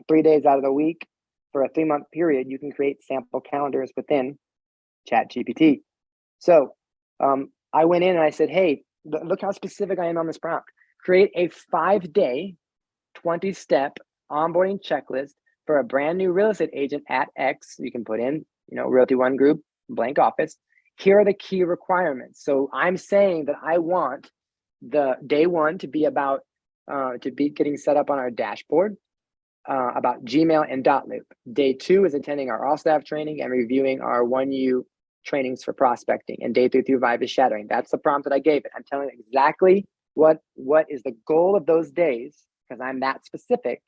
3 days out of the week for a 3-month period, you can create sample calendars within ChatGPT. So I went in and I said, hey, look how specific I am on this prompt. Create a 5-day, 20-step onboarding checklist for a brand new real estate agent at X. You can put in, Realty One Group, blank office. Here are the key requirements. So I'm saying that I want the day 1 to be about to be getting set up on our dashboard, about Gmail and Dotloop. Day 2 is attending our all staff training and reviewing our 1U trainings for prospecting. And day 3 through 5 is shadowing. That's the prompt that I gave it. I'm telling it exactly what is the goal of those days, because I'm that specific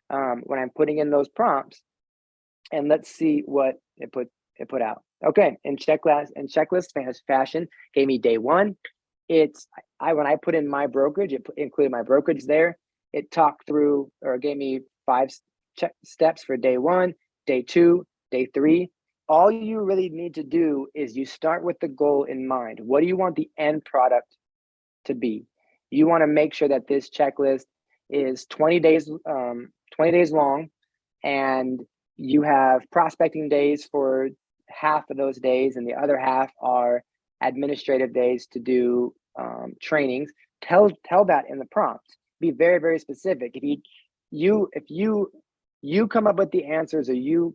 when I'm putting in those prompts. And let's see what it put out. Okay, in checklist fashion, gave me day 1. When I put in my brokerage, it included my brokerage there. It talked through or gave me 5 steps for day 1, day 2, day 3. All you really need to do is you start with the goal in mind. What do you want the end product to be? You want to make sure that this checklist is 20 days long, and you have prospecting days for half of those days, and the other half are administrative days to do trainings. Tell that in the prompt. Be very, very specific. If you come up with the answers, or you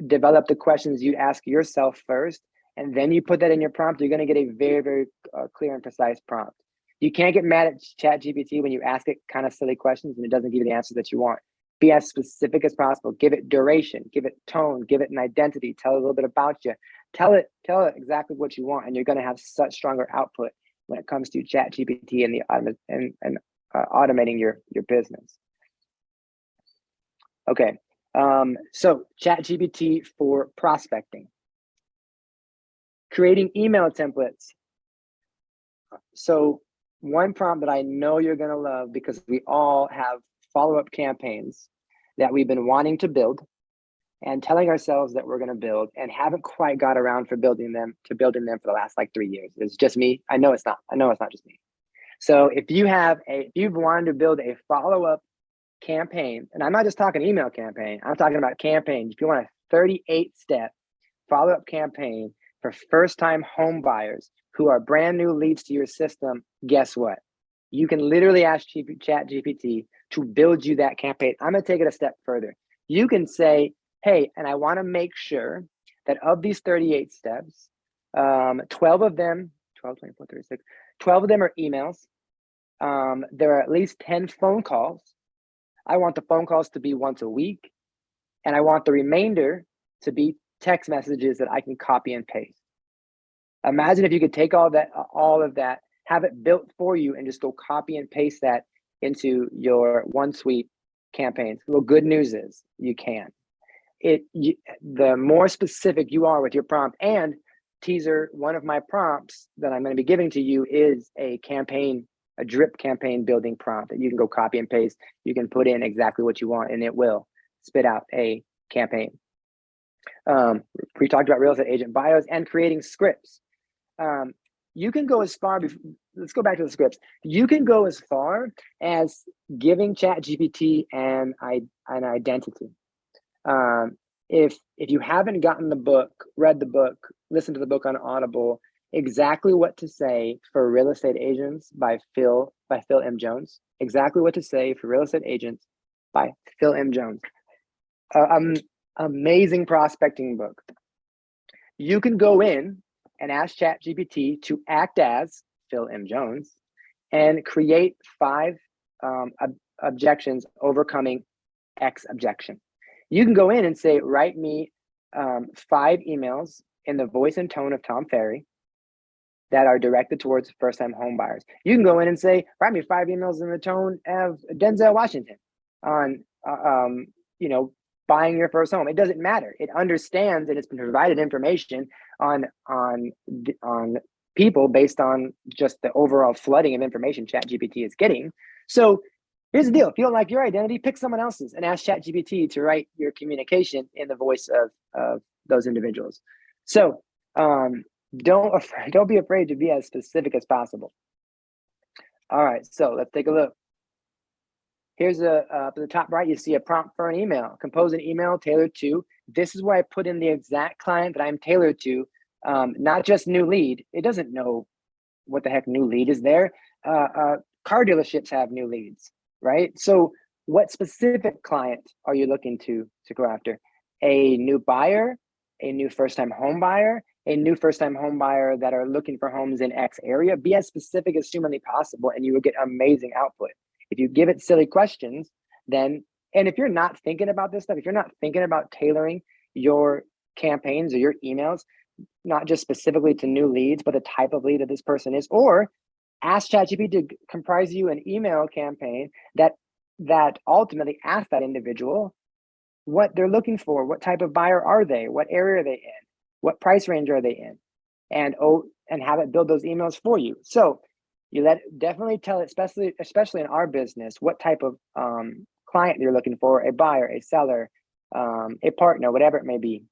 develop the questions you ask yourself first, and then you put that in your prompt, you're going to get a very, very clear and precise prompt. You can't get mad at ChatGPT when you ask it kind of silly questions and it doesn't give you the answers that you want. Be as specific as possible. Give it duration, give it tone, give it an identity, tell it a little bit about you. Tell it exactly what you want, and you're going to have such stronger output when it comes to ChatGPT and automating your business. Okay. So ChatGPT for prospecting. Creating email templates. So one prompt that I know you're going to love, because we all have follow-up campaigns that we've been wanting to build and telling ourselves that we're going to build, and haven't quite got around to building them for the last 3 years. It's just me. I know it's not just me. So if you've wanted to build a follow-up campaign, and I'm not just talking email campaign, I'm talking about campaign. If you want a 38-step follow-up campaign for first-time home buyers who are brand new leads to your system, guess what? You can literally ask ChatGPT to build you that campaign. I'm going to take it a step further. You can say, hey, and I want to make sure that of these 38 steps, 12 of them are emails. There are at least 10 phone calls. I want the phone calls to be once a week, and I want the remainder to be text messages that I can copy and paste. Imagine if you could take all of that, have it built for you, and just go copy and paste that into your OneSuite campaigns. Well, good news is you can. The more specific you are with your prompt, and teaser, one of my prompts that I'm going to be giving to you is a drip campaign building prompt that you can go copy and paste. You can put in exactly what you want, and it will spit out a campaign. We talked about real estate agent bios and creating scripts. you can go as far, let's go back to the scripts. You can go as far as giving ChatGPT an identity. If you haven't gotten the book, read the book, listened to the book on Audible, Exactly What to Say for Real Estate Agents by Phil M. Jones. Exactly What to Say for Real Estate Agents by Phil M. Jones. Amazing prospecting book. You can go in and ask ChatGPT to act as Phil M. Jones and create 5 objections overcoming X objection. You can go in and say, write me 5 emails in the voice and tone of Tom Ferry that are directed towards first-time home buyers. You can go in and say, write me 5 emails in the tone of Denzel Washington on, buying your first home. It doesn't matter. It understands, and it's been provided information on people based on just the overall flooding of information ChatGPT is getting. So here's the deal. If you don't like your identity, pick someone else's and ask ChatGPT to write your communication in the voice of those individuals. So don't be afraid to be as specific as possible. All right, so let's take a look. Here's at the top right, you see a prompt for an email. Compose an email tailored to. This is where I put in the exact client that I'm tailored to, not just new lead. It doesn't know what the heck new lead is there. Car dealerships have new leads, right? So what specific client are you looking to go after? A new buyer, a new first-time home buyer, a new first-time home buyer that are looking for homes in X area. Be as specific as humanly possible, and you will get amazing output. If you give it silly questions, then, and if you're not thinking about this stuff, if you're not thinking about tailoring your campaigns or your emails, not just specifically to new leads, but the type of lead that this person is, or ask ChatGPT to comprise you an email campaign that ultimately asks that individual what they're looking for, what type of buyer are they, what area are they in, what price range are they in, and have it build those emails for you. So you definitely tell it, especially in our business, what type of client you're looking for, a buyer, a seller, a partner, whatever it may be.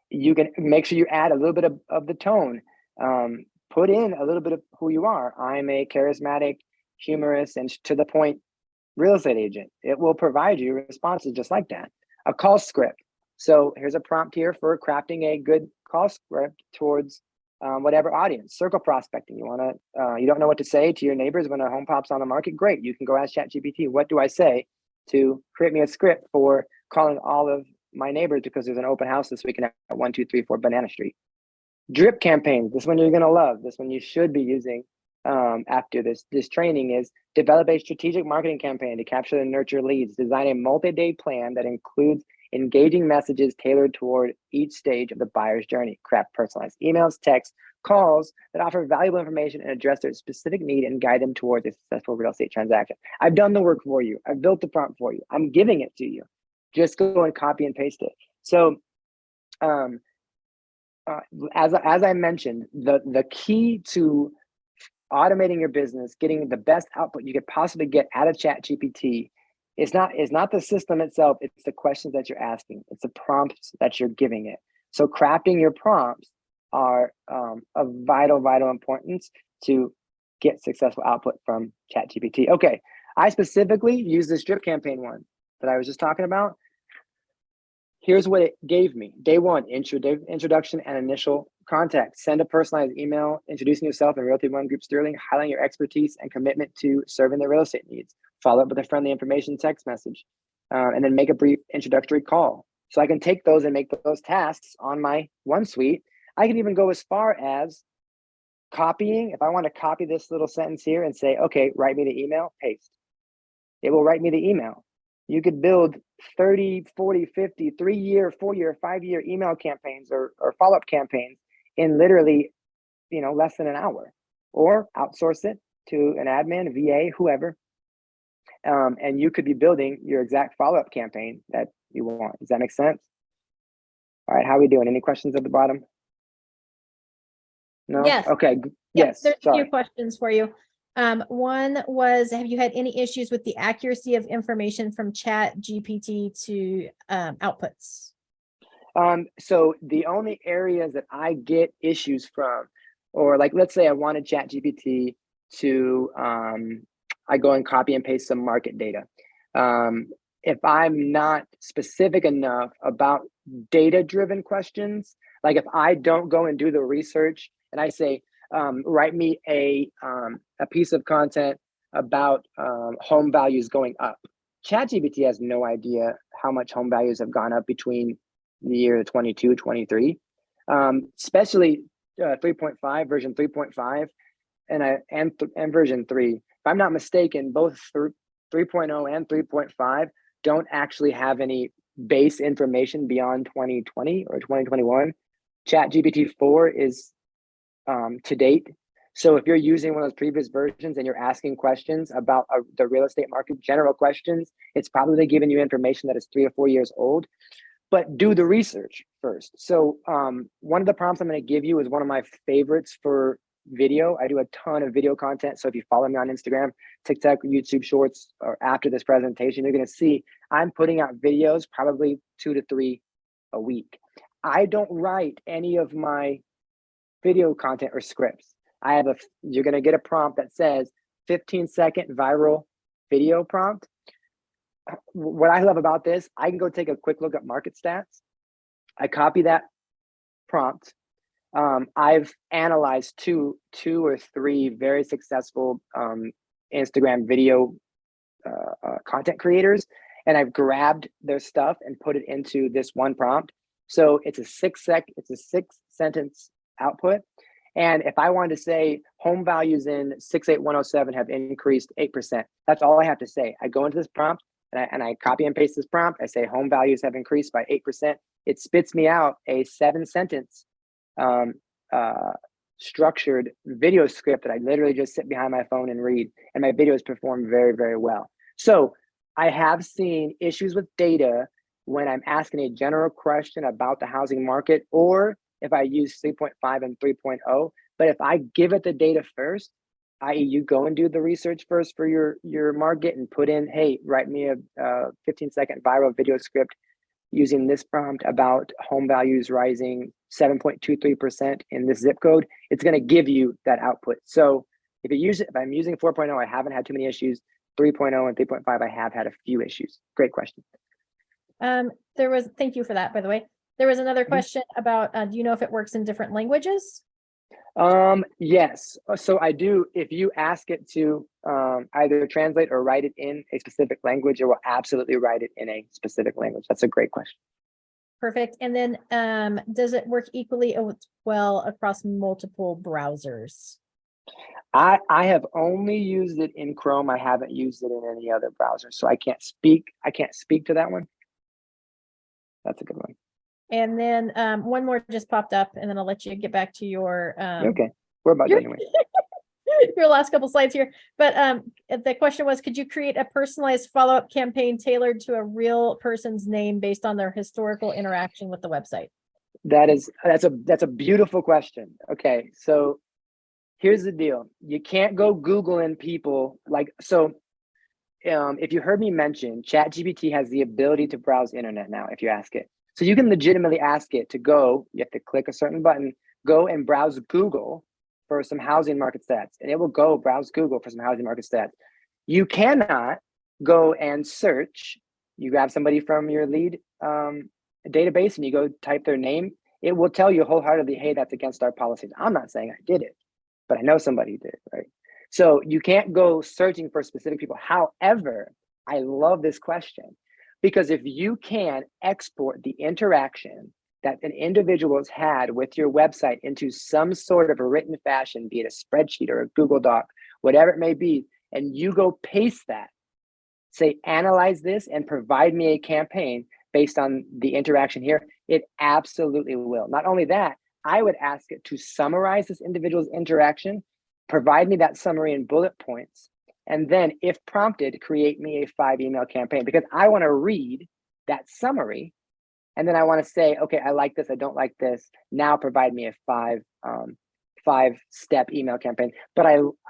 You can make sure you add a little bit of the tone. Put in a little bit of who you are. I'm a charismatic, humorous, and to the point real estate agent. It will provide you responses just like that. A call script. So here's a prompt here for crafting a good call script towards whatever audience. Circle prospecting. You don't know what to say to your neighbors when a home pops on the market. Great. You can go ask ChatGPT, what do I say to create me a script for calling all of my neighbors because there's an open house this weekend at 1234 Banana Street. Drip campaigns. This one you're going to love. This one you should be using after this training is develop a strategic marketing campaign to capture and nurture leads. Design a multi-day plan that includes engaging messages tailored toward each stage of the buyer's journey. Craft personalized emails, texts, calls that offer valuable information and address their specific need and guide them towards a successful real estate transaction. I've done the work for you. I've built the prompt for you. I'm giving it to you. Just go and copy and paste it. So as I mentioned, the key to automating your business, getting the best output you could possibly get out of ChatGPT is not the system itself. It's the questions that you're asking. It's the prompts that you're giving it. So crafting your prompts are of vital importance to get successful output from ChatGPT. Okay, I specifically use this drip campaign one that I was just talking about. Here's what it gave me. Day one, introduction and initial contact. Send a personalized email introducing yourself and Realty One Group Sterling, highlighting your expertise and commitment to serving their real estate needs. Follow up with a friendly information text message, and then make a brief introductory call. So I can take those and make those tasks on my OneSuite. I can even go as far as copying. If I want to copy this little sentence here and say, okay, write me the email, paste. It will write me the email. You could build 30, 40, 50, 3-year, 4-year, 5-year email campaigns or follow-up campaigns in literally, less than an hour, or outsource it to an admin, VA, whoever. And you could be building your exact follow-up campaign that you want. Does that make sense? All right, how are we doing? Any questions at the bottom? No? Yes. Okay. Yes. There's Sorry. a few questions for you. One was, have you had any issues with the accuracy of information from ChatGPT to outputs? So the only areas that I get issues from Or like, let's say I wanted ChatGPT to, I go and copy and paste some market data. If I'm not specific enough about data-driven questions, like if I don't go and do the research and I say, write me a piece of content about home values going up. ChatGPT has no idea how much home values have gone up between the year 22, 23, especially 3.5, version 3.5, and version 3. If I'm not mistaken, both 3.0 and 3.5 don't actually have any base information beyond 2020 or 2021. ChatGPT 4 is to date. So if you're using one of those previous versions and you're asking questions about the real estate market, general questions, it's probably giving you information that is 3 or 4 years old. But do the research first. So one of the prompts I'm going to give you is one of my favorites for video. I do a ton of video content. So if you follow me on Instagram, TikTok, YouTube Shorts, or after this presentation, you're going to see I'm putting out videos probably 2 to 3 a week. I don't write any of my video content or scripts. You're going to get a prompt that says 15-second viral video prompt. What I love about this, I can go take a quick look at market stats. I copy that prompt. I've analyzed two or three very successful Instagram video content creators, and I've grabbed their stuff and put it into this one prompt. So it's a 6-sentence output. And if I wanted to say home values in 68107 have increased 8%, that's all I have to say. I go into this prompt and I copy and paste this prompt. I say home values have increased by 8%. It spits me out a 7-sentence structured video script that I literally just sit behind my phone and read, and my videos perform very, very well. So I have seen issues with data when I'm asking a general question about the housing market, or if I use 3.5 and 3.0. But if I give it the data first, i.e. you go and do the research first for your market and put in, hey, write me a 15-second viral video script using this prompt about home values rising 7.23% in this zip code, it's going to give you that output. So if I'm using 4.0, I haven't had too many issues. 3.0 and 3.5, I have had a few issues. Great question. Thank you for that, by the way. There was another question about, do you know if it works in different languages? Yes. So I do. If you ask it to either translate or write it in a specific language, it will absolutely write it in a specific language. That's a great question. Perfect. And then does it work equally well across multiple browsers? I have only used it in Chrome. I haven't used it in any other browser, so I can't speak to that one. That's a good one. And then one more just popped up, and then I'll let you get back to your okay. We're about done anyway. Your last couple slides here. But the question was, could you create a personalized follow-up campaign tailored to a real person's name based on their historical interaction with the website? That's a beautiful question. Okay, so here's the deal. You can't go Googling people if you heard me mention, ChatGPT has the ability to browse internet now if you ask it. So you can legitimately ask it to go, you have to click a certain button, go and browse Google for some housing market stats, and it will go browse Google for some housing market stats. You cannot go and search. You grab somebody from your lead database and you go type their name. It will tell you wholeheartedly, hey, that's against our policies. I'm not saying I did it, but I know somebody who did it, right? So you can't go searching for specific people. However, I love this question, because if you can export the interaction that an individual has had with your website into some sort of a written fashion, be it a spreadsheet or a Google Doc, whatever it may be, and you go paste that, say, analyze this and provide me a campaign based on the interaction here, it absolutely will. Not only that, I would ask it to summarize this individual's interaction, provide me that summary in bullet points, and then, if prompted, create me a 5-email campaign, because I want to read that summary. And then I want to say, okay, I like this, I don't like this. Now provide me a 5-step email campaign. But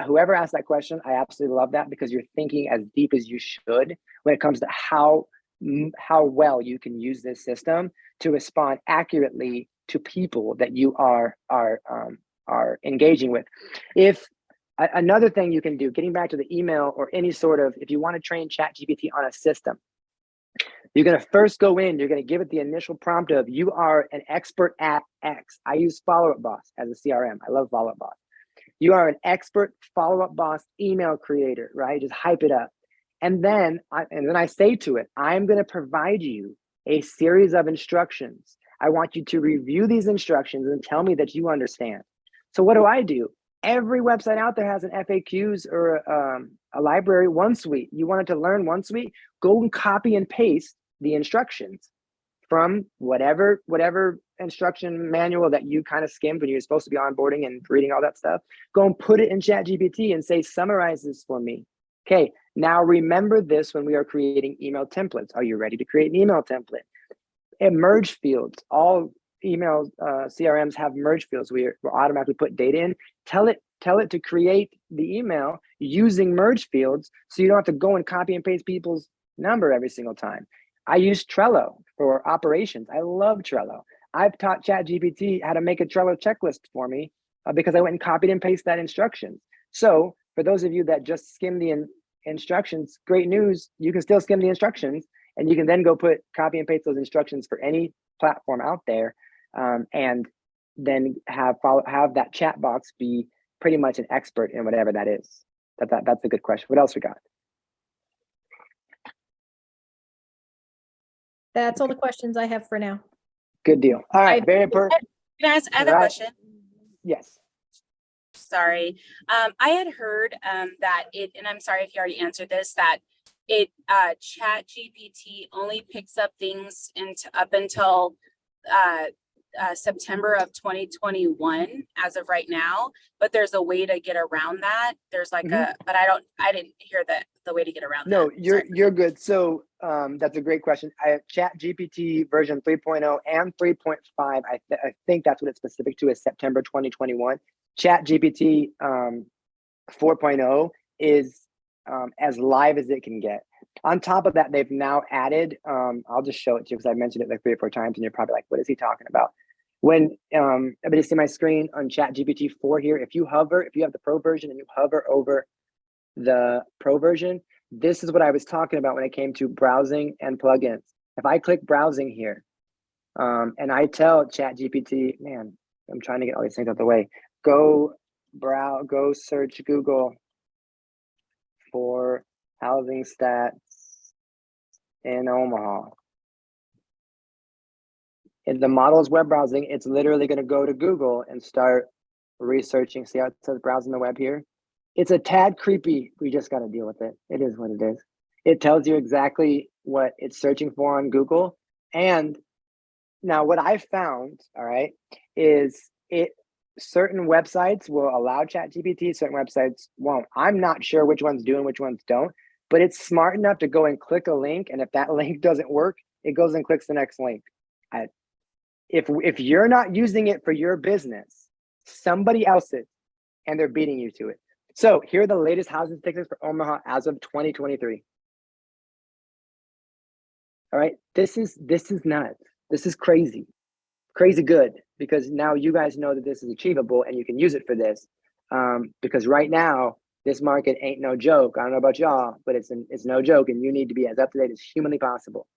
whoever asked that question, I absolutely love that, because you're thinking as deep as you should when it comes to how well you can use this system to respond accurately to people that you are are engaging with. If another thing you can do, getting back to the email or any sort of, if you want to train ChatGPT on a system, you're going to first go in, you're going to give it the initial prompt of, you are an expert at X. I use Follow Up Boss as a CRM. I love Follow Up Boss. You are an expert Follow Up Boss email creator, right? Just hype it up. And then I say to it, I'm going to provide you a series of instructions. I want you to review these instructions and tell me that you understand. So what do? Every website out there has an FAQs or a library OneSuite. You wanted to learn OneSuite? Go and copy and paste the instructions from whatever instruction manual that you kind of skimmed when you're supposed to be onboarding and reading all that stuff. Go and put it in ChatGPT and say, summarize this for me. Okay, now remember this when we are creating email templates. Are you ready to create an email template? And merge fields. All email CRMs have merge fields. We automatically put data in. Tell it to create the email using merge fields, so you don't have to go and copy and paste people's number every single time. I use Trello for operations. I love Trello. I've taught ChatGPT how to make a Trello checklist for me because I went and copied and pasted that instructions. So for those of you that just skim the instructions, great news, you can still skim the instructions, and you can then go copy and paste those instructions for any platform out there, and then have that chat box be pretty much an expert in whatever that is. That's a good question. What else we got? That's all the questions I have for now. Good deal. All right, very important. Can I ask? I have a question. Yes. Sorry. I had heard that and I'm sorry if you already answered this, that ChatGPT only picks up things up until September of 2021 as of right now, but there's a way to get around that. There's like but I didn't hear the way to get around that. No, you're good. So that's a great question. I have ChatGPT version 3.0 and 3.5. I think that's what it's specific to, is September 2021. ChatGPT 4.0 is as live as it can get. On top of that, they've now added, I'll just show it to you because I mentioned it like 3 or 4 times and you're probably like, what is he talking about? When everybody see my screen on ChatGPT 4 here, if you have the pro version and you hover over the pro version, this is what I was talking about when it came to browsing and plugins. If I click browsing here, and I tell ChatGPT, man, I'm trying to get all these things out the way. Go search Google for housing stats in Omaha. If the model is web browsing, it's literally going to go to Google and start researching. See how it says browsing the web here? It's a tad creepy. We just got to deal with it. It is what it is. It tells you exactly what it's searching for on Google. And now what I found, all right, is certain websites will allow ChatGPT, certain websites won't. I'm not sure which ones do and which ones don't, but it's smart enough to go and click a link. And if that link doesn't work, it goes and clicks the next link. If you're not using it for your business, somebody else is, and they're beating you to it. So here are the latest housing statistics for Omaha as of 2023. All right, this is nuts. This is crazy good, because now you guys know that this is achievable and you can use it for this. Because right now, this market ain't no joke. I don't know about y'all, but it's no joke, and you need to be as up to date as humanly possible.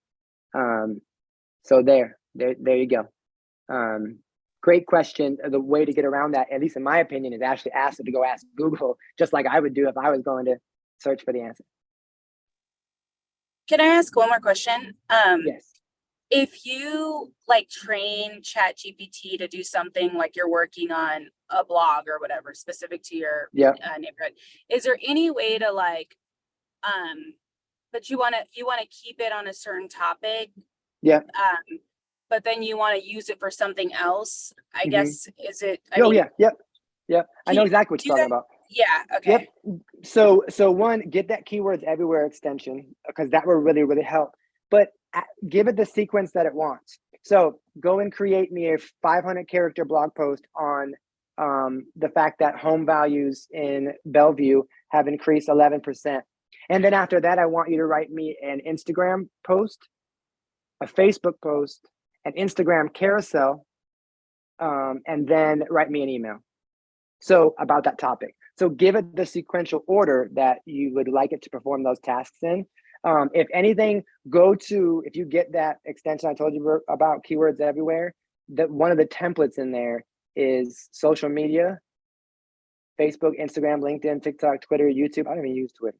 So there you go. Great question. The way to get around that, at least in my opinion, is actually ask it to go ask Google, just like I would do if I was going to search for the answer. Can I ask one more question? Yes. If you train ChatGPT to do something, like you're working on a blog or whatever specific to your neighborhood, is there any way to but you want to keep it on a certain topic? Yeah. But then you want to use it for something else, I guess, is it? Yep. I know exactly what you're talking about. Yeah, okay. Yep. So one, get that keywords everywhere extension, because that will really, really help. But give it the sequence that it wants. So go and create me a 500 character blog post on the fact that home values in Bellevue have increased 11%. And then after that, I want you to write me an Instagram post, a Facebook post, an Instagram carousel, and then write me an email. So about that topic. So give it the sequential order that you would like it to perform those tasks in. If anything, if you get that extension I told you about, keywords everywhere, that one of the templates in there is social media, Facebook, Instagram, LinkedIn, TikTok, Twitter, YouTube. I don't even use Twitter.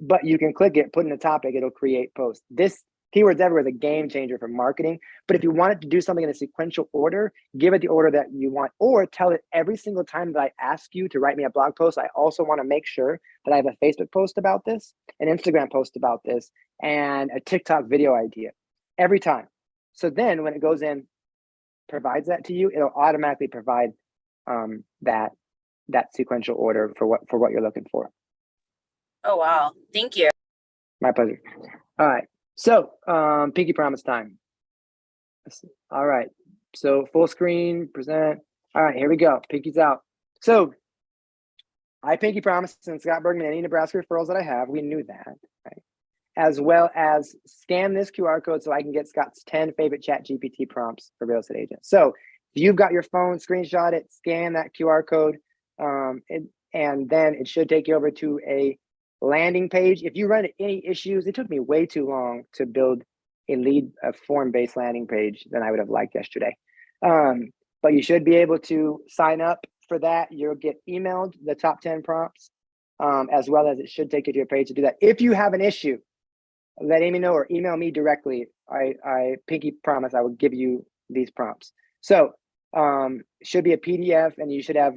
But you can click it, put in a topic, it'll create posts. This keywords everywhere is a game changer for marketing. But if you want it to do something in a sequential order, give it the order that you want, or tell it every single time that I ask you to write me a blog post, I also want to make sure that I have a Facebook post about this, an Instagram post about this, and a TikTok video idea every time. So then when it goes in, provides that to you, it'll automatically provide that sequential order for what you're looking for. Oh, wow. Thank you. My pleasure. All right. So pinky promise time. All right. So full screen, present. All right, here we go. Pinky's out. So I pinky promised and Scott Bregmann, any Nebraska referrals that I have, we knew that, right? As well as scan this QR code so I can get Scott's 10 favorite ChatGPT prompts for real estate agents. So if you've got your phone, screenshot it, scan that QR code, and then it should take you over to a landing page. If you run into any issues, it took me way too long to build a form-based landing page than I would have liked yesterday. But you should be able to sign up for that. You'll get emailed the top 10 prompts, as well as it should take you to your page to do that. If you have an issue, let Amy know or email me directly. I pinky promise I will give you these prompts. So should be a PDF, and you should have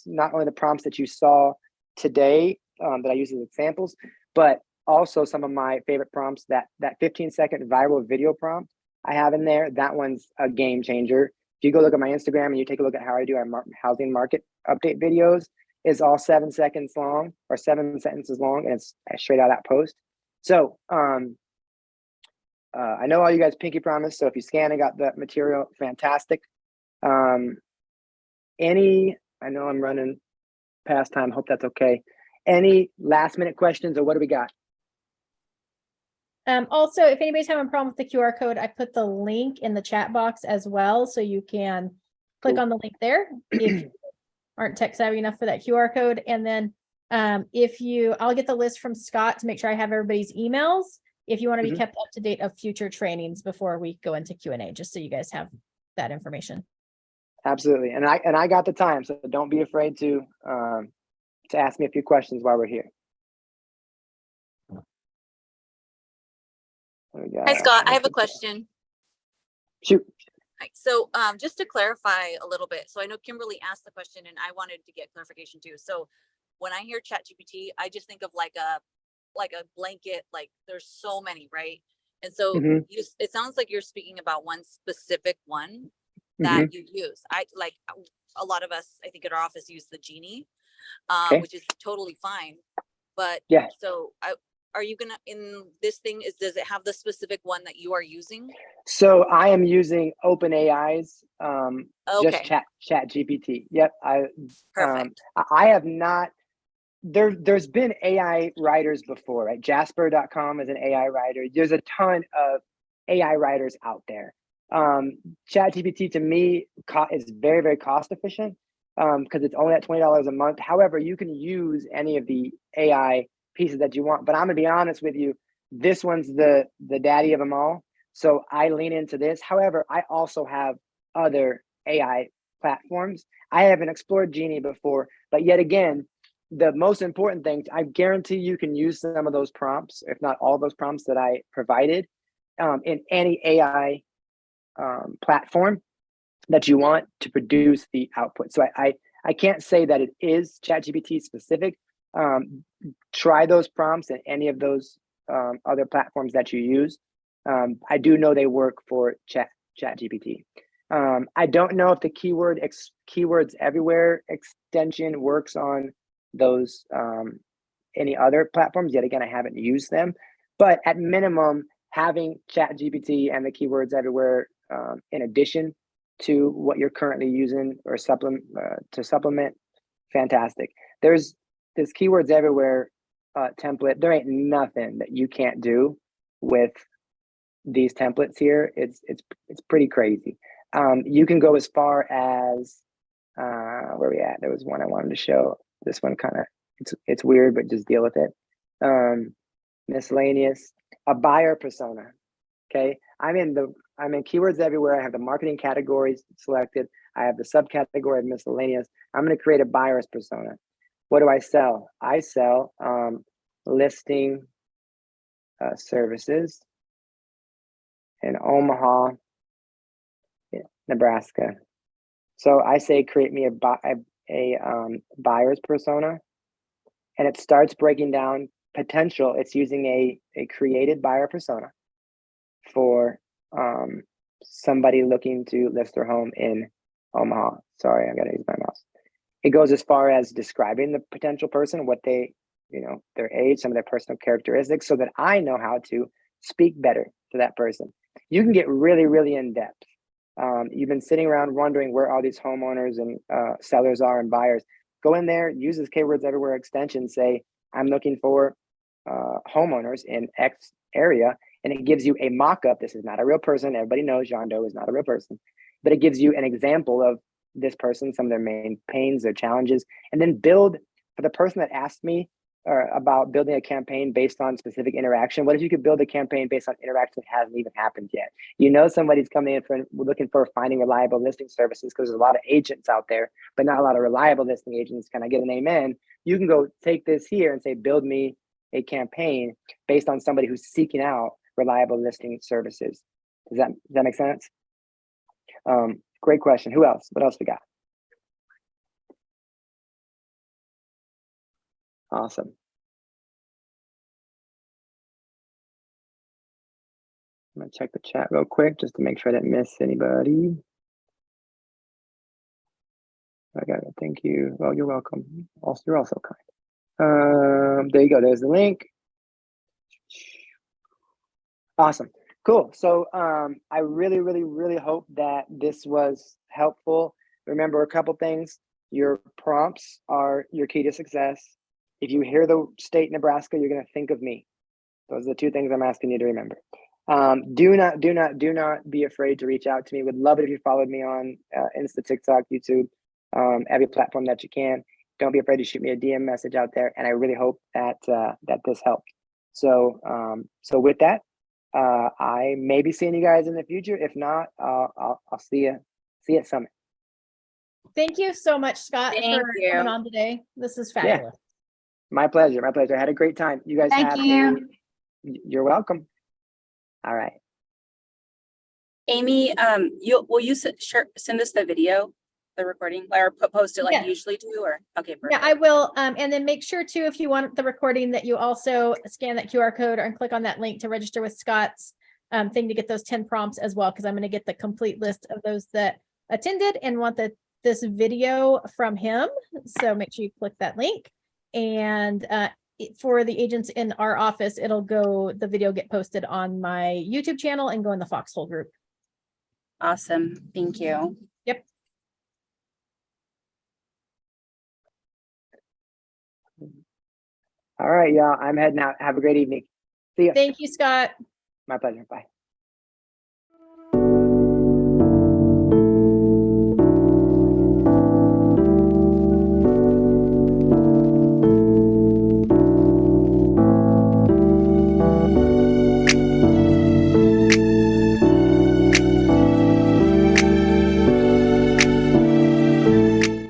not only the prompts that you saw today that I use as examples, but also some of my favorite prompts. That 15-second viral video prompt I have in there, that one's a game changer. If you go look at my Instagram and you take a look at how I do our housing market update videos, it's all 7 seconds long or 7 sentences long, and it's straight out of that post. So I know all you guys pinky promise. So if you scan and got the material, fantastic. I know I'm running past time. Hope that's okay. Any last minute questions, or what do we got? Also, if anybody's having a problem with the QR code, I put the link in the chat box as well, so you can click on the link there if you aren't tech savvy enough for that QR code. And then I'll get the list from Scott to make sure I have everybody's emails if you want to be kept up to date of future trainings before we go into Q&A, just so you guys have that information. Absolutely. And I got the time, so don't be afraid to ask me a few questions while we're here. Hi, Scott. I have a question. Shoot. So just to clarify a little bit, so I know Kimberly asked the question and I wanted to get clarification too. So when I hear ChatGPT, I just think of like a blanket, like there's so many, right? And so it sounds like you're speaking about one specific one that you use. A lot of us, I think at our office, use the Genie, which is totally fine. But yeah. So are you gonna, in this thing, does it have the specific one that you are using? So I am using OpenAI's just ChatGPT. Yep. Perfect. I have not. There's been AI writers before, right? Jasper.com is an AI writer. There's a ton of AI writers out there. ChatGPT to me is very, very cost efficient because it's only at $20 a month. However, you can use any of the AI pieces that you want. But I'm gonna be honest with you, this one's the daddy of them all. So I lean into this. However, I also have other AI platforms. I haven't explored Genie before, but yet again, the most important thing, I guarantee you can use some of those prompts, if not all those prompts that I provided, in any AI platform that you want to produce the output. So I can't say that it is ChatGPT specific. Try those prompts in any of those other platforms that you use. I do know they work for ChatGPT. I don't know if the keywords everywhere extension works on those any other platforms. Yet again, I haven't used them, but at minimum, having ChatGPT and the keywords everywhere in addition to what you're currently using or supplement, fantastic. There's this keywords everywhere template. There ain't nothing that you can't do with these templates here. It's pretty crazy. You can go as far as where we at? There was one I wanted to show. This one kind of, it's weird, but just deal with it. Miscellaneous, a buyer persona. Okay, I'm in keywords everywhere. I have the marketing categories selected. I have the subcategory of miscellaneous. I'm going to create a buyer's persona. What do I sell? I sell listing services in Omaha, Nebraska. So I say create me a buyer's persona, and it starts breaking down potential. It's using a created buyer persona for somebody looking to list their home in Omaha. Sorry, I gotta use my mouse. It goes as far as describing the potential person, what they, their age, some of their personal characteristics, so that I know how to speak better to that person. You can get really, really in depth. You've been sitting around wondering where all these homeowners and sellers are and buyers. Go in there, use this keywords everywhere extension, say, I'm looking for homeowners in X area, and it gives you a mock-up. This is not a real person. Everybody knows John Doe is not a real person, but it gives you an example of this person, some of their main pains, their challenges, and then build for the person that asked me about building a campaign based on specific interaction. What if you could build a campaign based on interaction that hasn't even happened yet? Somebody's coming in for looking for finding reliable listing services because there's a lot of agents out there, but not a lot of reliable listing agents. Can I get an amen? You can go take this here and say, build me a campaign based on somebody who's seeking out reliable listing services. Does that make sense? Great question. Who else? What else we got? Awesome. I'm gonna check the chat real quick just to make sure I didn't miss anybody. I got it. Thank you. Well, you're welcome. Also, you're also kind. There you go. There's the link. Awesome. Cool. So I really, really, really hope that this was helpful. Remember a couple things. Your prompts are your key to success. If you hear the state Nebraska, you're going to think of me. Those are the two things I'm asking you to remember. Do not be afraid to reach out to me. Would love it if you followed me on Insta, TikTok, YouTube, every platform that you can. Don't be afraid to shoot me a DM message out there. And I really hope that that this helped. So with that, I may be seeing you guys in the future. If not, I'll see you at Summit. Thank you so much, Scott, Thank for you. coming on today. This is fabulous. My pleasure. My pleasure. I had a great time. You guys Thank you. You're welcome. All right. Amy, will you send us the video, the recording, or post it like Yeah. you usually do? Or okay, perfect. Yeah, I will. And then make sure too, if you want the recording, that you also scan that QR code and click on that link to register with Scott's thing to get those 10 prompts as well, because I'm going to get the complete list of those that attended and want this video from him. So make sure you click that link. And for the agents in our office, the video get posted on my YouTube channel and go in the Foxhole group. Awesome. Thank you. Yep. All right, y'all. I'm heading out. Have a great evening. See ya. Thank you, Scott. My pleasure. Bye.